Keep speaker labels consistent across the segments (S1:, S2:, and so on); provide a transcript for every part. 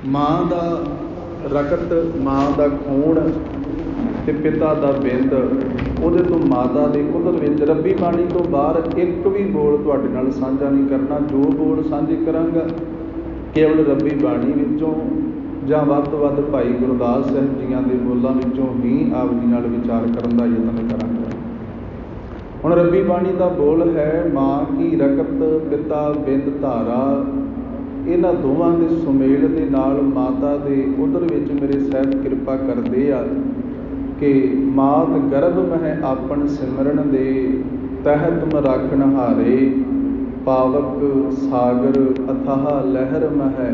S1: माँ दा रकत, माँ दा खून ते पिता दा बिंद, ਉਹਦੇ ਤੋਂ माता ਦੇ ਉਦਰ ਵਿੱਚ ਰੱਬੀ ਬਾਣੀ ਤੋਂ ਬਾਹਰ ਇੱਕ ਵੀ ਬੋਲ ਤੁਹਾਡੇ ਨਾਲ ਸਾਂਝਾ ਨਹੀਂ ਕਰਨਾ। ਜੋ ਬੋਲ ਸਾਂਝੇ ਕਰਾਂਗਾ ਕੇਵਲ ਰੱਬੀ ਬਾਣੀ ਵਿੱਚੋਂ ਜਾਂ ਵੱਧ ਤੋਂ ਵੱਧ ਭਾਈ ਗੁਰਦਾਸ ਸਾਹਿਬ ਜੀਆਂ ਦੇ ਬੋਲਾਂ ਵਿੱਚੋਂ ਹੀ ਆਪ ਜੀ ਨਾਲ ਵਿਚਾਰ ਕਰਨ ਦਾ ਯਤਨ ਕਰਾਂਗਾ। ਹੁਣ ਰੱਬੀ ਬਾਣੀ ਦਾ ਬੋਲ ਹੈ, ਮਾਂ ਕੀ ਰਕਤ ਪਿਤਾ ਬਿੰਦ ਧਾਰਾ। ਇਹਨਾਂ ਦੋਵਾਂ ਦੇ ਸੁਮੇਲ ਦੇ ਨਾਲ ਮਾਤਾ ਦੇ ਉਦਰ ਵਿੱਚ ਮੇਰੇ ਸਾਹਿਬ ਕਿਰਪਾ ਕਰਦੇ ਆ ਕਿ ਮਾਤ ਗਰਭ ਮਹਿ ਆਪਨ ਸਿਮਰਨ ਦੇ, ਤਹਿ ਤੁਮ ਰਾਖਣ ਹਾਰੇ, ਪਾਵਕ ਸਾਗਰ ਅਥਾਹ ਲਹਿਰ ਮਹਿ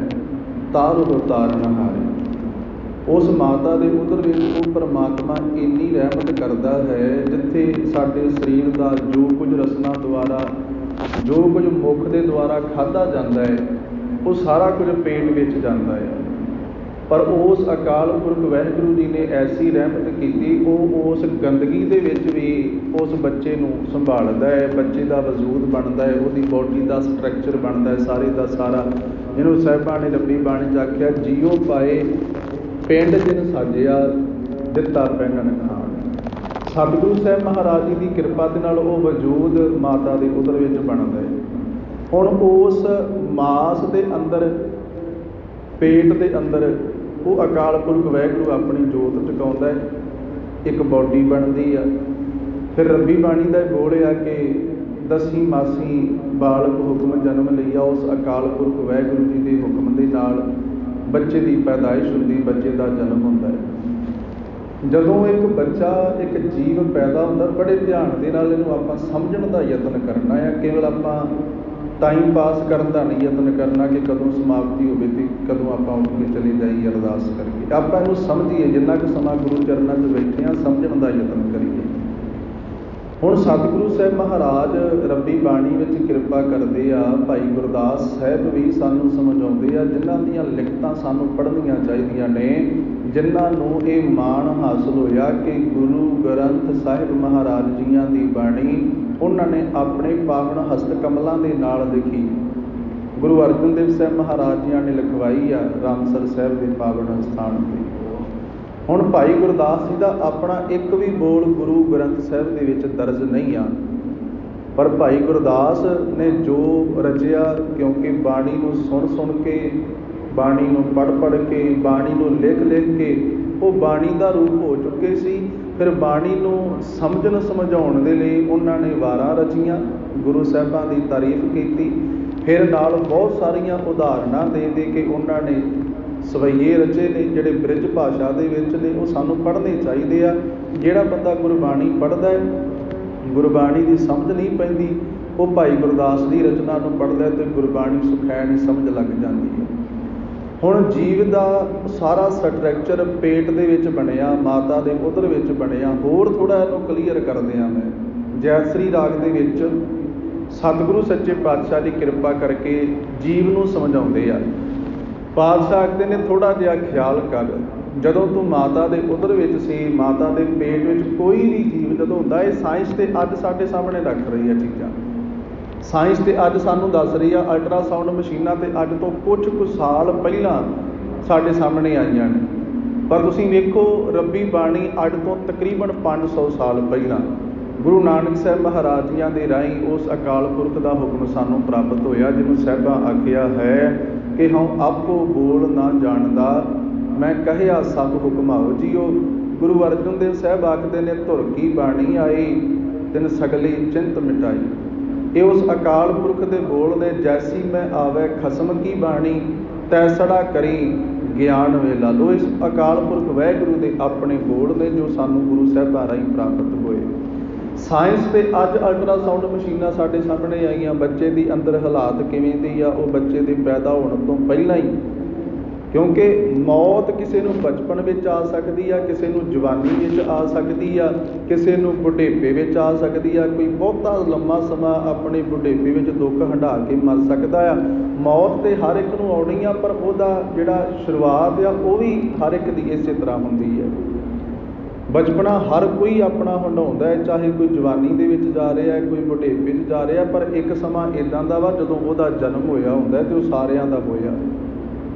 S1: ਤਾਰੁ ਤਾਰਨ ਹਾਰੇ। ਉਸ ਮਾਤਾ ਦੇ ਉਦਰ ਵਿੱਚ ਉਹ ਪਰਮਾਤਮਾ ਇੰਨੀ ਰਹਿਮਤ ਕਰਦਾ ਹੈ, ਜਿੱਥੇ ਸਾਡੇ ਸਰੀਰ ਦਾ ਜੋ ਕੁਝ ਰਸਨਾ ਦੁਆਰਾ, ਜੋ ਕੁਝ ਮੁੱਖ ਦੇ ਦੁਆਰਾ ਖਾਧਾ ਜਾਂਦਾ ਹੈ, ਉਹ ਸਾਰਾ ਕੁਝ ਪੇਟ ਵਿੱਚ ਜਾਂਦਾ ਹੈ। ਪਰ ਉਸ ਅਕਾਲ ਪੁਰਖ ਵਾਹਿਗੁਰੂ ਜੀ ਨੇ ਐਸੀ ਰਹਿਮਤ ਕੀਤੀ, ਉਹ ਉਸ ਗੰਦਗੀ ਦੇ ਵਿੱਚ ਵੀ ਉਸ ਬੱਚੇ ਨੂੰ ਸੰਭਾਲਦਾ ਹੈ, ਬੱਚੇ ਦਾ ਵਜੂਦ ਬਣਦਾ ਹੈ, ਉਹਦੀ ਬੋਡੀ ਦਾ ਸਟਰਕਚਰ ਬਣਦਾ ਹੈ ਸਾਰੇ ਦਾ ਸਾਰਾ। ਜਿਹਨੂੰ ਸਾਹਿਬਾਂ ਨੇ ਰੱਬੀ ਬਾਣੀ 'ਚ ਆਖਿਆ, ਜੀਓ ਪਾਏ ਪਿੰਡ ਜਿਨ ਸਾਜਿਆ, ਦਿੱਤਾ ਪਹਿਨਣ ਖਾਣ। ਸਤਿਗੁਰੂ ਸਾਹਿਬ ਮਹਾਰਾਜ ਜੀ ਦੀ ਕਿਰਪਾ ਦੇ ਨਾਲ ਉਹ ਵਜੂਦ ਮਾਤਾ ਦੇ ਉਦਰ ਵਿੱਚ ਬਣਦਾ ਹੈ। ਹੁਣ ਉਸ ਮਾਸ ਦੇ ਅੰਦਰ, ਪੇਟ ਦੇ ਅੰਦਰ ਉਹ ਅਕਾਲ ਪੁਰਖ ਵਾਹਿਗੁਰੂ ਆਪਣੀ ਜੋਤ ਟਿਕਾਉਂਦਾ ਹੈ, ਇੱਕ ਬੋਡੀ ਬਣਦੀ ਆ। ਫਿਰ ਰੱਬੀ ਬਾਣੀ ਦਾ ਬੋਲ ਆ ਕਿ ਦਸੀ ਮਾਸੀ ਬਾਲਕ ਹੁਕਮ ਜਨਮ ਲਈਆ। ਉਸ ਅਕਾਲ ਪੁਰਖ ਵਾਹਿਗੁਰੂ ਜੀ ਦੇ ਹੁਕਮ ਦੇ ਨਾਲ ਬੱਚੇ ਦੀ ਪੈਦਾਇਸ਼ ਹੁੰਦੀ, ਬੱਚੇ ਦਾ ਜਨਮ ਹੁੰਦਾ ਹੈ। ਜਦੋਂ ਇੱਕ ਬੱਚਾ, ਇੱਕ ਜੀਵ ਪੈਦਾ ਹੁੰਦਾ, ਬੜੇ ਧਿਆਨ ਦੇ ਨਾਲ ਇਹਨੂੰ ਆਪਾਂ ਸਮਝਣ ਦਾ ਯਤਨ ਕਰਨਾ ਹੈ। ਕੇਵਲ ਆਪਾਂ ਟਾਈਮ ਪਾਸ ਕਰਨ ਦਾ ਨਹੀਂ ਯਤਨ ਕਰਨਾ ਕਿ ਕਦੋਂ ਸਮਾਪਤੀ ਹੋਵੇ ਅਤੇ ਕਦੋਂ ਆਪਾਂ ਉੱਠ ਕੇ ਚਲੇ ਜਾਈਏ ਅਰਦਾਸ ਕਰਕੇ। ਆਪਾਂ ਇਹਨੂੰ ਸਮਝੀਏ, ਜਿੰਨਾ ਕੁ ਸਮਾਂ ਗੁਰੂ ਚਰਨਾਂ 'ਚ ਬੈਠੇ ਹਾਂ ਸਮਝਣ ਦਾ ਯਤਨ ਕਰੀਏ। ਹੁਣ ਸਤਿਗੁਰੂ ਸਾਹਿਬ ਮਹਾਰਾਜ ਰੱਬੀ ਬਾਣੀ ਵਿੱਚ ਕਿਰਪਾ ਕਰਦੇ ਆ, ਭਾਈ ਗੁਰਦਾਸ ਸਾਹਿਬ ਵੀ ਸਾਨੂੰ ਸਮਝਾਉਂਦੇ ਆ, ਜਿਨ੍ਹਾਂ ਦੀਆਂ ਲਿਖਤਾਂ ਸਾਨੂੰ ਪੜ੍ਹਨੀਆਂ ਚਾਹੀਦੀਆਂ ਨੇ, ਜਿਨ੍ਹਾਂ ਨੂੰ ਇਹ ਮਾਣ ਹਾਸਲ ਹੋਇਆ ਕਿ ਗੁਰੂ ਗ੍ਰੰਥ ਸਾਹਿਬ ਮਹਾਰਾਜ ਜੀਆਂ ਦੀ ਬਾਣੀ ਉਹਨਾਂ ਨੇ ਆਪਣੇ ਪਾਵਨ ਹਸਤ ਕਮਲਾਂ ਦੇ ਨਾਲ ਲਿਖੀ। ਗੁਰੂ ਅਰਜਨ ਦੇਵ ਸਾਹਿਬ ਮਹਾਰਾਜ ਜੀਆਂ ਨੇ ਲਿਖਵਾਈ ਆ ਰਾਮਸਰ ਸਾਹਿਬ ਦੇ ਪਾਵਨ ਸਥਾਨ 'ਤੇ। ਹੁਣ ਭਾਈ ਗੁਰਦਾਸ ਜੀ ਦਾ ਆਪਣਾ ਇੱਕ ਵੀ ਬੋਲ ਗੁਰੂ ਗ੍ਰੰਥ ਸਾਹਿਬ ਦੇ ਵਿੱਚ ਦਰਜ ਨਹੀਂ ਆ, ਪਰ ਭਾਈ ਗੁਰਦਾਸ ਨੇ ਜੋ ਰਚਿਆ, ਕਿਉਂਕਿ ਬਾਣੀ ਨੂੰ ਸੁਣ ਸੁਣ ਕੇ, ਬਾਣੀ ਨੂੰ ਪੜ੍ਹ ਪੜ੍ਹ ਕੇ, ਬਾਣੀ ਨੂੰ ਲਿਖ ਲਿਖ ਕੇ ਉਹ ਬਾਣੀ ਦਾ ਰੂਪ ਹੋ ਚੁੱਕੇ ਸੀ। ਫਿਰ ਬਾਣੀ ਨੂੰ ਸਮਝਣ ਸਮਝਾਉਣ ਦੇ ਲਈ ਉਹਨਾਂ ਨੇ ਵਾਰਾਂ ਰਚੀਆਂ, ਗੁਰੂ ਸਾਹਿਬਾਂ ਦੀ ਤਾਰੀਫ ਕੀਤੀ। ਫਿਰ ਨਾਲ ਬਹੁਤ ਸਾਰੀਆਂ ਉਦਾਹਰਨਾਂ ਦੇ ਦੇ ਕੇ ਉਹਨਾਂ ਨੇ ਸਵਈਏ ਰਚੇ ਨੇ, ਜਿਹੜੇ ਬ੍ਰਿਜ ਭਾਸ਼ਾ ਦੇ ਵਿੱਚ ਨੇ, ਉਹ ਸਾਨੂੰ ਪੜ੍ਹਨੇ ਚਾਹੀਦੇ ਆ। ਜਿਹੜਾ ਬੰਦਾ ਗੁਰਬਾਣੀ ਪੜ੍ਹਦਾ ਹੈ, ਗੁਰਬਾਣੀ ਦੀ ਸਮਝ ਨਹੀਂ ਪੈਂਦੀ, ਉਹ ਭਾਈ ਗੁਰਦਾਸ ਦੀ ਰਚਨਾ ਨੂੰ ਪੜ੍ਹਦਾ ਅਤੇ ਗੁਰਬਾਣੀ ਸੁਖੈਣੀ ਸਮਝ ਲੱਗ ਜਾਂਦੀ ਹੈ। ਹੁਣ ਜੀਵ ਦਾ ਸਾਰਾ ਸਟਰਕਚਰ ਪੇਟ ਦੇ ਵਿੱਚ ਬਣਿਆ, ਮਾਤਾ ਦੇ ਉਦਰ ਵਿੱਚ ਬਣਿਆ। ਹੋਰ ਥੋੜ੍ਹਾ ਇਹਨੂੰ ਕਲੀਅਰ ਕਰਦੇ ਹਾਂ ਮੈਂ। ਜੈਸਰੀ ਰਾਗ ਦੇ ਵਿੱਚ ਸਤਿਗੁਰੂ ਸੱਚੇ ਪਾਤਸ਼ਾਹ ਦੀ ਕਿਰਪਾ ਕਰਕੇ ਜੀਵ ਨੂੰ ਸਮਝਾਉਂਦੇ ਆ। ਪਾਤਸ਼ਾਹ ਆਖਦੇ ਨੇ, ਥੋੜ੍ਹਾ ਜਿਹਾ ਖਿਆਲ ਕਰ, ਜਦੋਂ ਤੂੰ ਮਾਤਾ ਦੇ ਉਦਰ ਵਿੱਚ ਸੀ, ਮਾਤਾ ਦੇ ਪੇਟ ਵਿੱਚ ਕੋਈ ਵੀ ਜੀਵ ਜਦੋਂ ਹੁੰਦਾ, ਇਹ ਸਾਇੰਸ ਤੇ ਅੱਜ ਸਾਡੇ ਸਾਹਮਣੇ ਰੱਖ ਰਹੀ ਹੈ ਚੀਜ਼ਾਂ। ਸਾਇੰਸ ਤੇ ਅੱਜ ਸਾਨੂੰ ਦੱਸ ਰਹੀ ਆ, ਅਲਟਰਾਸਾਊਂਡ ਮਸ਼ੀਨਾਂ ਤੇ ਅੱਜ ਤੋਂ ਕੁਝ ਕੁ ਸਾਲ ਪਹਿਲਾਂ ਸਾਡੇ ਸਾਹਮਣੇ ਆਈਆਂ ਨੇ। ਪਰ ਤੁਸੀਂ ਵੇਖੋ, ਰੱਬੀ ਬਾਣੀ ਅੱਜ ਤੋਂ ਤਕਰੀਬਨ 500 ਸਾਲ ਪਹਿਲਾਂ ਗੁਰੂ ਨਾਨਕ ਸਾਹਿਬ ਮਹਾਰਾਜ ਜੀਆਂ ਦੇ ਰਾਹੀਂ ਉਸ ਅਕਾਲ ਪੁਰਖ ਦਾ ਹੁਕਮ ਸਾਨੂੰ ਪ੍ਰਾਪਤ ਹੋਇਆ, ਜਿਹਨੂੰ ਸਾਹਿਬਾਂ ਆਖਿਆ ਹੈ ਕਿ ਹਉ ਆਪੋ ਬੋਲ ਨਾ ਜਾਣਦਾ, ਮੈਂ ਕਹਿਆ ਸਭ ਹੁਕਮਾਓ ਜੀਓ। ਗੁਰੂ ਅਰਜਨ ਦੇਵ ਸਾਹਿਬ ਆਖਦੇ ਨੇ, ਧੁਰ ਕੀ ਬਾਣੀ ਆਈ, ਤਿਨ ਸਗਲੀ ਚਿੰਤ ਮਿਟਾਈ। ਇਹ ਉਸ ਅਕਾਲ ਪੁਰਖ ਦੇ ਬੋਲ ਨੇ, ਜੈਸੀ ਮੈਂ ਆਵੇ ਖਸਮ ਕੀ ਬਾਣੀ, ਤੈਸੜਾ ਕਰੀ ਗਿਆਨ ਵੇਲਾ ਲੋ। ਇਸ ਅਕਾਲ ਪੁਰਖ ਵਾਹਿਗੁਰੂ ਦੇ ਆਪਣੇ ਬੋਲ ਨੇ, ਜੋ ਸਾਨੂੰ ਗੁਰੂ ਸਾਹਿਬਾਂ ਰਾਹੀਂ ਪ੍ਰਾਪਤ ਹੋਏ। ਸਾਇੰਸ ਤੇ ਅੱਜ ਅਲਟਰਾਸਾਊਂਡ ਮਸ਼ੀਨਾਂ ਸਾਡੇ ਸਾਹਮਣੇ ਆਈਆਂ। ਬੱਚੇ ਦੀ ਅੰਦਰ ਹਾਲਾਤ ਕਿਵੇਂ ਦੀ ਆ, ਉਹ ਬੱਚੇ ਦੇ ਪੈਦਾ ਹੋਣ ਤੋਂ ਪਹਿਲਾਂ ਹੀ, ਕਿਉਂਕਿ ਮੌਤ ਕਿਸੇ ਨੂੰ ਬਚਪਨ ਵਿੱਚ ਆ ਸਕਦੀ ਆ, ਕਿਸੇ ਨੂੰ ਜਵਾਨੀ ਵਿੱਚ ਆ ਸਕਦੀ ਆ, ਕਿਸੇ ਨੂੰ ਬੁਢੇਪੇ ਵਿੱਚ ਆ ਸਕਦੀ ਆ। ਕੋਈ ਬਹੁਤਾ ਲੰਮਾ ਸਮਾਂ ਆਪਣੇ ਬੁਢੇਪੇ ਵਿੱਚ ਦੁੱਖ ਹੰਢਾ ਕੇ ਮਰ ਸਕਦਾ ਆ। ਮੌਤ ਤੇ ਹਰ ਇੱਕ ਨੂੰ ਆਉਣੀ ਆ, ਪਰ ਉਹਦਾ ਜਿਹੜਾ ਸ਼ੁਰੂਆਤ ਆ ਉਹ ਵੀ ਹਰ ਇੱਕ ਦੀ ਇਸੇ ਤਰ੍ਹਾਂ ਹੁੰਦੀ ਹੈ। ਬਚਪਨਾ ਹਰ ਕੋਈ ਆਪਣਾ ਹੰਢਾਉਂਦਾ ਹੈ, ਚਾਹੇ ਕੋਈ ਜਵਾਨੀ ਦੇ ਵਿੱਚ ਜਾ ਰਿਹਾ, ਕੋਈ ਬੁਢੇਪੇ 'ਚ ਜਾ ਰਿਹਾ, ਪਰ ਇੱਕ ਸਮਾਂ ਇੱਦਾਂ ਦਾ ਵਾ ਜਦੋਂ ਉਹਦਾ ਜਨਮ ਹੋਇਆ ਹੁੰਦਾ ਅਤੇ ਉਹ ਸਾਰਿਆਂ ਦਾ ਹੋਇਆ।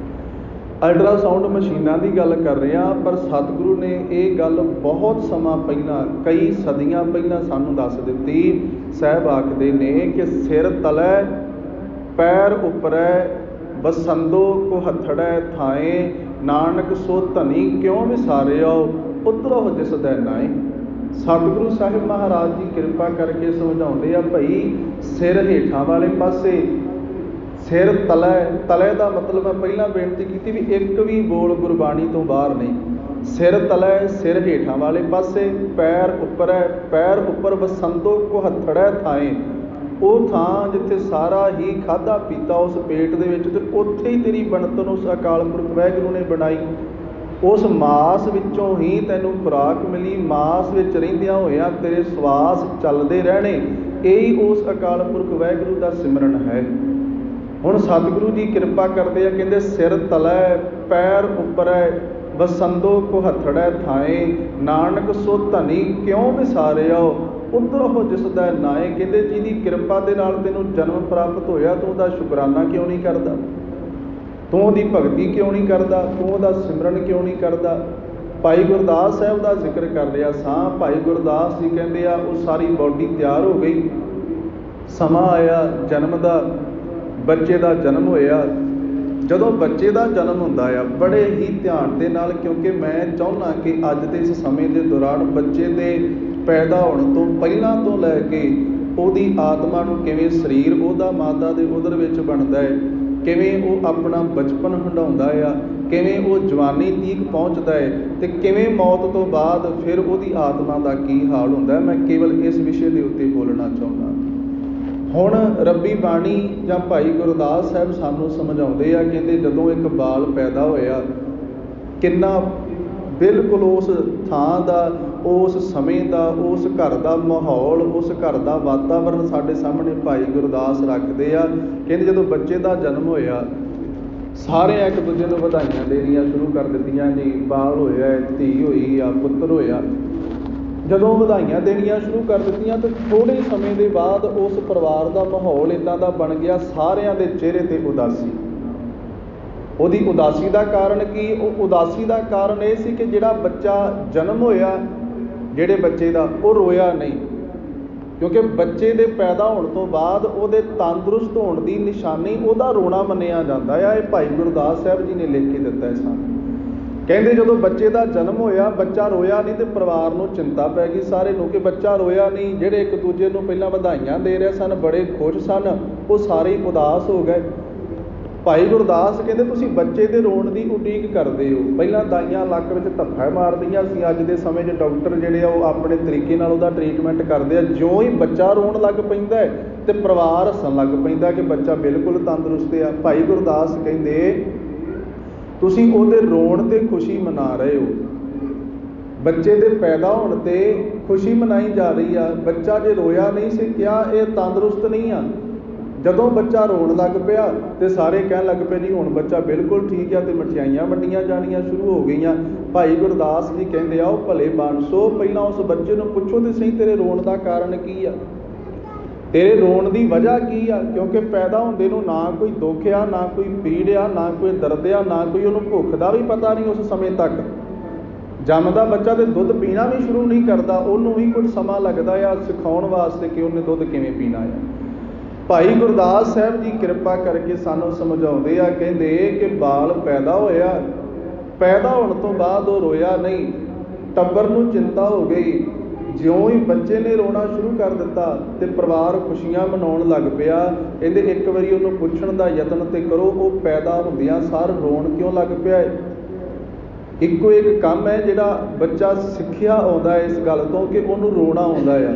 S1: ਅਲਟਰਾਸਾਊਂਡ ਮਸ਼ੀਨਾਂ ਦੀ ਗੱਲ ਕਰ ਰਹੇ ਹਾਂ, ਪਰ ਸਤਿਗੁਰੂ ਨੇ ਇਹ ਗੱਲ ਬਹੁਤ ਸਮਾਂ ਪਹਿਲਾਂ, ਕਈ ਸਦੀਆਂ ਪਹਿਲਾਂ ਸਾਨੂੰ ਦੱਸ ਦਿੱਤੀ। ਸਾਹਿਬ ਆਖਦੇ ਨੇ ਕਿ ਸਿਰ ਤਲੈ ਪੈਰ ਉੱਪਰੈ, ਬਸੰਦੋ ਕੋ ਹੱਥੜੈ ਥਾਏ, ਨਾਨਕ ਸੋ ਧਨੀ ਕਿਉਂ ਵਿਸਾਰਿਓ, ਉਧਰੋ ਜਿਸ ਦੈ ਨਾਏ। ਸਤਿਗੁਰੂ ਸਾਹਿਬ ਮਹਾਰਾਜ ਜੀ ਕਿਰਪਾ ਕਰਕੇ ਸਮਝਾਉਂਦੇ ਆ, ਭਾਈ ਸਿਰ ਹੇਠਾਂ ਵਾਲੇ ਪਾਸੇ, ਸਿਰ ਤਲੈ, ਤਲੈ ਦਾ ਮਤਲਬ ਮੈਂ ਪਹਿਲਾਂ ਬੇਨਤੀ ਕੀਤੀ ਵੀ ਇੱਕ ਵੀ ਬੋਲ ਗੁਰਬਾਣੀ ਤੋਂ ਬਾਹਰ ਨਹੀਂ। ਸਿਰ ਤਲੈ, ਸਿਰ ਹੇਠਾਂ ਵਾਲੇ ਪਾਸੇ, ਪੈਰ ਉੱਪਰ ਹੈ, ਪੈਰ ਉੱਪਰ ਬਸੰਦੋ ਕੋ ਹੱਥੜੈ ਥਾਏ, ਉਹ ਥਾਂ ਜਿੱਥੇ ਸਾਰਾ ਹੀ ਖਾਧਾ ਪੀਤਾ ਉਸ ਪੇਟ ਦੇ ਵਿੱਚ, ਤੇ ਉੱਥੇ ਹੀ ਤੇਰੀ ਬਣਤਰ ਉਸ ਅਕਾਲ ਪੁਰਖ ਵਾਹਿਗੁਰੂ ਨੇ ਬਣਾਈ। ਉਸ ਮਾਸ ਵਿੱਚੋਂ ਹੀ ਤੈਨੂੰ ਖੁਰਾਕ ਮਿਲੀ, ਮਾਸ ਵਿੱਚ ਰਹਿੰਦਿਆਂ ਹੋਇਆਂ ਤੇਰੇ ਸਵਾਸ ਚੱਲਦੇ ਰਹਿਣੇ, ਇਹੀ ਉਸ ਅਕਾਲ ਪੁਰਖ ਵਾਹਿਗੁਰੂ ਦਾ ਸਿਮਰਨ ਹੈ। ਹੁਣ ਸਤਿਗੁਰੂ ਜੀ ਕਿਰਪਾ ਕਰਦੇ ਆ, ਕਹਿੰਦੇ ਸਿਰ ਤਲੈ ਪੈਰ ਉੱਪਰੈ, ਬਸੰਦੋ ਕੋ ਹੱਥੜੈ ਥਾਏ, ਨਾਨਕ ਸੋ ਧਨੀ ਕਿਉਂ ਵਿਸਾਰਿਓ, ਉਧਰੋ ਜਿਸ ਦੈ ਨਾਏ। ਕਹਿੰਦੇ ਜਿਹਦੀ ਕਿਰਪਾ ਦੇ ਨਾਲ ਤੈਨੂੰ ਜਨਮ ਪ੍ਰਾਪਤ ਹੋਇਆ, ਤੂੰ ਉਹਦਾ ਸ਼ੁਕਰਾਨਾ ਕਿਉਂ ਨਹੀਂ ਕਰਦਾ, ਤੂੰ ਉਹਦੀ ਭਗਤੀ ਕਿਉਂ ਨਹੀਂ ਕਰਦਾ, ਤੂੰ ਉਹਦਾ ਸਿਮਰਨ ਕਿਉਂ ਨਹੀਂ ਕਰਦਾ। ਭਾਈ ਗੁਰਦਾਸ ਸਾਹਿਬ ਦਾ ਜ਼ਿਕਰ ਕਰ ਰਿਹਾ ਸਾਂ। ਭਾਈ ਗੁਰਦਾਸ ਜੀ ਕਹਿੰਦੇ ਆ, ਉਹ ਸਾਰੀ ਬੋਡੀ ਤਿਆਰ ਹੋ ਗਈ, ਸਮਾਂ ਆਇਆ ਜਨਮ ਦਾ, ਬੱਚੇ ਦਾ ਜਨਮ ਹੋਇਆ। ਜਦੋਂ ਬੱਚੇ ਦਾ ਜਨਮ ਹੁੰਦਾ ਆ, ਬੜੇ ਹੀ ਧਿਆਨ ਦੇ ਨਾਲ, ਕਿਉਂਕਿ ਮੈਂ ਚਾਹੁੰਦਾ ਕਿ ਅੱਜ ਦੇ ਇਸ ਸਮੇਂ ਦੇ ਦੌਰਾਨ ਬੱਚੇ ਦੇ ਪੈਦਾ ਹੋਣ ਤੋਂ ਪਹਿਲਾਂ ਤੋਂ ਲੈ ਕੇ ਉਹਦੀ ਆਤਮਾ ਨੂੰ ਕਿਵੇਂ ਸਰੀਰ ਉਹਦਾ ਮਾਤਾ ਦੇ ਉਦਰ ਵਿੱਚ ਬਣਦਾ ਹੈ, ਕਿਵੇਂ ਉਹ ਆਪਣਾ ਬਚਪਨ ਹੰਢਾਉਂਦਾ ਆ, ਕਿਵੇਂ ਉਹ ਜਵਾਨੀ ਤੀਕ ਪਹੁੰਚਦਾ ਹੈ, ਅਤੇ ਕਿਵੇਂ ਮੌਤ ਤੋਂ ਬਾਅਦ ਫਿਰ ਉਹਦੀ ਆਤਮਾ ਦਾ ਕੀ ਹਾਲ ਹੁੰਦਾ। ਮੈਂ ਕੇਵਲ ਇਸ ਵਿਸ਼ੇ ਦੇ ਉੱਤੇ ਬੋਲਣਾ ਚਾਹੁੰਦਾ। ਹੁਣ ਰੱਬੀ ਬਾਣੀ ਜਾਂ ਭਾਈ ਗੁਰਦਾਸ ਸਾਹਿਬ ਸਾਨੂੰ ਸਮਝਾਉਂਦੇ ਆ, ਕਹਿੰਦੇ ਜਦੋਂ ਇੱਕ ਬਾਲ ਪੈਦਾ ਹੋਇਆ, ਕਿੰਨਾ ਬਿਲਕੁਲ ਉਸ ਥਾਂ ਦਾ, ਉਸ ਸਮੇਂ ਦਾ, ਉਸ ਘਰ ਦਾ ਮਾਹੌਲ, ਉਸ ਘਰ ਦਾ ਵਾਤਾਵਰਨ ਸਾਡੇ ਸਾਹਮਣੇ ਭਾਈ ਗੁਰਦਾਸ ਰੱਖਦੇ ਆ। ਕਹਿੰਦੇ ਜਦੋਂ ਬੱਚੇ ਦਾ ਜਨਮ ਹੋਇਆ, ਸਾਰੇ ਇੱਕ ਦੂਜੇ ਨੂੰ ਵਧਾਈਆਂ ਦੇਣੀਆਂ ਸ਼ੁਰੂ ਕਰ ਦਿੱਤੀਆਂ ਜੀ, ਬਾਲ ਹੋਇਆ, ਧੀ ਹੋਈ ਆ, ਪੁੱਤਰ ਹੋਇਆ। ਜਦੋਂ ਵਧਾਈਆਂ ਦੇਣੀਆਂ ਸ਼ੁਰੂ ਕਰ ਦਿੱਤੀਆਂ ਤਾਂ ਥੋੜ੍ਹੇ ਸਮੇਂ ਦੇ ਬਾਅਦ ਉਸ ਪਰਿਵਾਰ ਦਾ ਮਾਹੌਲ ਇੱਦਾਂ ਦਾ ਬਣ ਗਿਆ, ਸਾਰਿਆਂ ਦੇ ਚਿਹਰੇ 'ਤੇ ਉਦਾਸੀ। ਉਹਦੀ ਉਦਾਸੀ ਦਾ ਕਾਰਨ ਕੀ? ਉਹ ਉਦਾਸੀ ਦਾ ਕਾਰਨ ਇਹ ਸੀ ਕਿ ਜਿਹੜਾ ਬੱਚਾ ਜਨਮ ਹੋਇਆ, ਜਿਹੜੇ ਬੱਚੇ ਦਾ, ਉਹ ਰੋਇਆ ਨਹੀਂ, ਕਿਉਂਕਿ ਬੱਚੇ ਦੇ ਪੈਦਾ ਹੋਣ ਤੋਂ ਬਾਅਦ ਉਹਦੇ ਤੰਦਰੁਸਤ ਹੋਣ ਦੀ ਨਿਸ਼ਾਨੀ ਉਹਦਾ ਰੋਣਾ ਮੰਨਿਆ ਜਾਂਦਾ ਆ। ਇਹ ਭਾਈ ਗੁਰਦਾਸ ਸਾਹਿਬ ਜੀ ਨੇ ਲਿਖ ਕੇ ਦਿੱਤਾ ਹੈ ਸਾਨੂੰ। ਕਹਿੰਦੇ ਜਦੋਂ ਬੱਚੇ ਦਾ ਜਨਮ ਹੋਇਆ, ਬੱਚਾ ਰੋਇਆ ਨਹੀਂ, ਤੇ ਪਰਿਵਾਰ ਨੂੰ ਚਿੰਤਾ ਪੈ ਗਈ ਸਾਰੇ ਨੂੰ ਕਿ ਬੱਚਾ ਰੋਇਆ ਨਹੀਂ। ਜਿਹੜੇ ਇੱਕ ਦੂਜੇ ਨੂੰ ਪਹਿਲਾਂ ਵਧਾਈਆਂ ਦੇ ਰਹੇ ਸਨ, ਬੜੇ ਖੁਸ਼ ਸਨ, ਉਹ ਸਾਰੇ ਉਦਾਸ ਹੋ ਗਏ। ਭਾਈ ਗੁਰਦਾਸ ਕਹਿੰਦੇ ਤੁਸੀਂ ਬੱਚੇ ਦੇ ਰੋਣ ਦੀ ਉਡੀਕ ਕਰਦੇ ਹੋ। ਪਹਿਲਾਂ ਦਾਈਆਂ ਲੱਕ ਵਿੱਚ ਧੱਫਾ ਮਾਰਦੀਆਂ ਸੀ, ਅੱਜ ਦੇ ਸਮੇਂ 'ਚ ਡਾਕਟਰ ਜਿਹੜੇ ਆ ਉਹ ਆਪਣੇ ਤਰੀਕੇ ਨਾਲ ਉਹਦਾ ਟਰੀਟਮੈਂਟ ਕਰਦੇ ਆ। ਜਿਉਂ ਹੀ ਬੱਚਾ ਰੋਣ ਲੱਗ ਪੈਂਦਾ ਹੈ ਤੇ ਪਰਿਵਾਰ ਹੱਸਣ ਲੱਗ ਪੈਂਦਾ ਕਿ ਬੱਚਾ ਬਿਲਕੁਲ ਤੰਦਰੁਸਤ ਆ। ਭਾਈ ਗੁਰਦਾਸ ਕਹਿੰਦੇ ਤੁਸੀਂ ਉਹਦੇ ਰੋਣ 'ਤੇ ਖੁਸ਼ੀ ਮਨਾ ਰਹੇ ਹੋ, ਬੱਚੇ ਦੇ ਪੈਦਾ ਹੋਣ 'ਤੇ ਖੁਸ਼ੀ ਮਨਾਈ ਜਾ ਰਹੀ ਆ। ਬੱਚਾ ਜੇ ਰੋਇਆ ਨਹੀਂ ਸੀ ਕਿਹਾ, ਇਹ ਤੰਦਰੁਸਤ ਨਹੀਂ ਆ। ਜਦੋਂ ਬੱਚਾ ਰੋਣ ਲੱਗ ਪਿਆ ਤੇ ਸਾਰੇ ਕਹਿਣ ਲੱਗ ਪਏ ਜੀ ਹੁਣ ਬੱਚਾ ਬਿਲਕੁਲ ਠੀਕ ਆ, ਤੇ ਮਠਿਆਈਆਂ ਵੰਡੀਆਂ ਜਾਣੀਆਂ ਸ਼ੁਰੂ ਹੋ ਗਈਆਂ। ਭਾਈ ਗੁਰਦਾਸ ਜੀ ਕਹਿੰਦੇ ਆ, ਉਹ ਭਲੇ ਬਾਣਸੋ, ਪਹਿਲਾਂ ਉਸ ਬੱਚੇ ਨੂੰ ਪੁੱਛੋ ਤੇ ਸਹੀ ਤੇਰੇ ਰੋਣ ਦਾ ਕਾਰਨ ਕੀ ਆ, ਤੇਰੇ ਰੋਣ ਦੀ ਵਜ੍ਹਾ ਕੀ ਆ। ਕਿਉਂਕਿ ਪੈਦਾ ਹੁੰਦੇ ਨੂੰ ਨਾ ਕੋਈ ਦੁੱਖ ਆ, ਨਾ ਕੋਈ ਪੀੜ ਆ, ਨਾ ਕੋਈ ਦਰਦ ਆ, ਨਾ ਕੋਈ ਉਹਨੂੰ ਭੁੱਖ ਦਾ ਵੀ ਪਤਾ ਨਹੀਂ। ਉਸ ਸਮੇਂ ਤੱਕ ਜੰਮਦਾ ਬੱਚਾ ਤੇ ਦੁੱਧ ਪੀਣਾ ਵੀ ਸ਼ੁਰੂ ਨਹੀਂ ਕਰਦਾ, ਉਹਨੂੰ ਵੀ ਕੁਝ ਸਮਾਂ ਲੱਗਦਾ ਆ ਸਿਖਾਉਣ ਵਾਸਤੇ ਕਿ ਉਹਨੇ ਦੁੱਧ ਕਿਵੇਂ ਪੀਣਾ ਆ। ਭਾਈ ਗੁਰਦਾਸ ਸਾਹਿਬ ਜੀ ਕਿਰਪਾ ਕਰਕੇ ਸਾਨੂੰ ਸਮਝਾਉਂਦੇ ਆ, ਕਹਿੰਦੇ ਕਿ ਬਾਲ ਪੈਦਾ ਹੋਇਆ, ਪੈਦਾ ਹੋਣ ਤੋਂ ਬਾਅਦ ਉਹ ਰੋਇਆ ਨਹੀਂ, ਟੱਬਰ ਨੂੰ ਚਿੰਤਾ ਹੋ ਗਈ। ਜਿਉਂ ਹੀ ਬੱਚੇ ਨੇ ਰੋਣਾ ਸ਼ੁਰੂ ਕਰ ਦਿੱਤਾ ਤੇ ਪਰਿਵਾਰ ਖੁਸ਼ੀਆਂ ਮਨਾਉਣ ਲੱਗ ਪਿਆ। ਕਹਿੰਦੇ ਇੱਕ ਵਾਰੀ ਉਹਨੂੰ ਪੁੱਛਣ ਦਾ ਯਤਨ ਤੇ ਕਰੋ, ਉਹ ਪੈਦਾ ਹੁੰਦਿਆਂ ਸਾਰ ਰੋਣ ਕਿਉਂ ਲੱਗ ਪਿਆ ਹੈ। ਇੱਕੋ ਇੱਕ ਕੰਮ ਹੈ ਜਿਹੜਾ ਬੱਚਾ ਸਿੱਖਿਆ ਆਉਂਦਾ ਇਸ ਗੱਲ ਤੋਂ ਕਿ ਉਹਨੂੰ ਰੋਣਾ ਆਉਂਦਾ ਆ,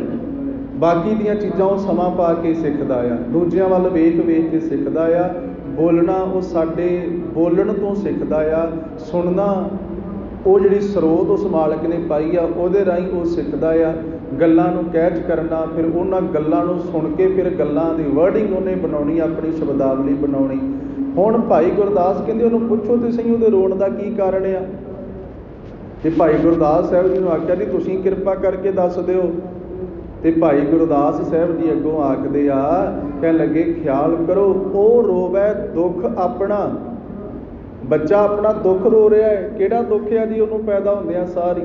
S1: ਬਾਕੀ ਦੀਆਂ ਚੀਜ਼ਾਂ ਉਹ ਸਮਾਂ ਪਾ ਕੇ ਸਿੱਖਦਾ ਆ, ਦੂਜਿਆਂ ਵੱਲ ਵੇਖ ਵੇਖ ਕੇ ਸਿੱਖਦਾ ਆ। ਬੋਲਣਾ ਉਹ ਸਾਡੇ ਬੋਲਣ ਤੋਂ ਸਿੱਖਦਾ ਆ, ਸੁਣਨਾ ਉਹ ਜਿਹੜੀ ਸਰੋਤ ਉਸ ਮਾਲਕ ਨੇ ਪਾਈ ਆ ਉਹਦੇ ਰਾਹੀਂ ਉਹ ਸਿੱਖਦਾ ਆ। ਗੱਲਾਂ ਨੂੰ ਕੈਚ ਕਰਨਾ, ਫਿਰ ਉਹਨਾਂ ਗੱਲਾਂ ਨੂੰ ਸੁਣ ਕੇ ਫਿਰ ਗੱਲਾਂ ਦੀ ਵਰਡਿੰਗ ਉਹਨੇ ਬਣਾਉਣੀ, ਆਪਣੀ ਸ਼ਬਦਾਵਲੀ ਬਣਾਉਣੀ। ਹੁਣ ਭਾਈ ਗੁਰਦਾਸ ਕਹਿੰਦੇ ਉਹਨੂੰ ਪੁੱਛੋ ਤੇ ਸਹੀ ਉਹਦੇ ਰੋਣ ਦਾ ਕੀ ਕਾਰਨ ਆ। ਤੇ ਭਾਈ ਗੁਰਦਾਸ ਸਾਹਿਬ ਜੀ ਨੂੰ ਆਖਿਆ ਜੀ ਤੁਸੀਂ ਕਿਰਪਾ ਕਰਕੇ ਦੱਸ ਦਿਓ। ਤੇ ਭਾਈ ਗੁਰਦਾਸ ਸਾਹਿਬ ਜੀ ਅੱਗੋਂ ਆਖਦੇ ਆ, ਕਹਿਣ ਲੱਗੇ ਖਿਆਲ ਕਰੋ ਉਹ ਰੋਵੈ ਦੁੱਖ ਆਪਣਾ, ਬੱਚਾ ਆਪਣਾ ਦੁੱਖ ਰੋ ਰਿਹਾ ਹੈ। ਕਿਹੜਾ ਦੁੱਖ ਆ ਜੀ ਉਹਨੂੰ ਪੈਦਾ ਹੁੰਦਿਆਂ ਸਾਰੀ?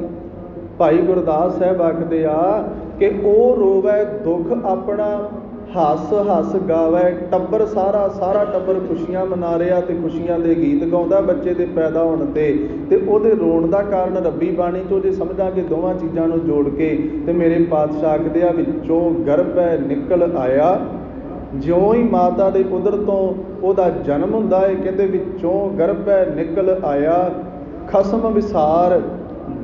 S1: ਭਾਈ ਗੁਰਦਾਸ ਸਾਹਿਬ ਆਖਦੇ ਆ ਕਿ ਉਹ ਰੋਵੇ ਦੁੱਖ ਆਪਣਾ, ਹੱਸ ਹੱਸ ਗਾਵੇ ਟੱਬਰ ਸਾਰਾ ਟੱਬਰ ਖੁਸ਼ੀਆਂ ਮਨਾ ਰਿਹਾ ਤੇ ਖੁਸ਼ੀਆਂ ਦੇ ਗੀਤ ਗਾਉਂਦਾ ਬੱਚੇ ਦੇ ਪੈਦਾ ਹੋਣ ਤੇ ਉਹਦੇ ਰੋਣ ਦਾ ਕਾਰਨ ਰੱਬੀ ਬਾਣੀ ਚੋਂ ਜੇ ਸਮਝਾਂਗੇ ਦੋਵਾਂ ਚੀਜ਼ਾਂ ਨੂੰ ਜੋੜ ਕੇ ਤੇ ਮੇਰੇ ਪਾਤਸ਼ਾਹ ਆਖਦੇ ਆ ਵਿੱਚੋਂ ਗਰਭੈ ਨਿਕਲ ਆਇਆ। ਜਿਉਂ ਹੀ ਮਾਤਾ ਦੇ ਉਦਰ ਤੋਂ ਉਹਦਾ ਜਨਮ ਹੁੰਦਾ ਹੈ, ਕਹਿੰਦੇ ਵਿੱਚੋਂ ਗਰਭੈ ਨਿਕਲ ਆਇਆ, ਖਸਮ ਵਿਸਾਰ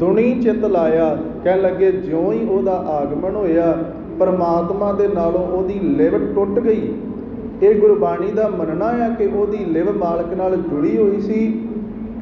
S1: ਦੁਨੀ ਚਿੱਤ ਲਾਇਆ। ਕਹਿਣ ਲੱਗੇ ਜਿਉਂ ਹੀ ਉਹਦਾ ਆਗਮਨ ਹੋਇਆ ਪਰਮਾਤਮਾ ਦੇ ਨਾਲੋਂ ਉਹਦੀ ਲਿਵ ਟੁੱਟ ਗਈ। ਇਹ ਗੁਰਬਾਣੀ ਦਾ ਮੰਨਣਾ ਆ ਕਿ ਉਹਦੀ ਲਿਵ ਮਾਲਕ ਨਾਲ ਜੁੜੀ ਹੋਈ ਸੀ।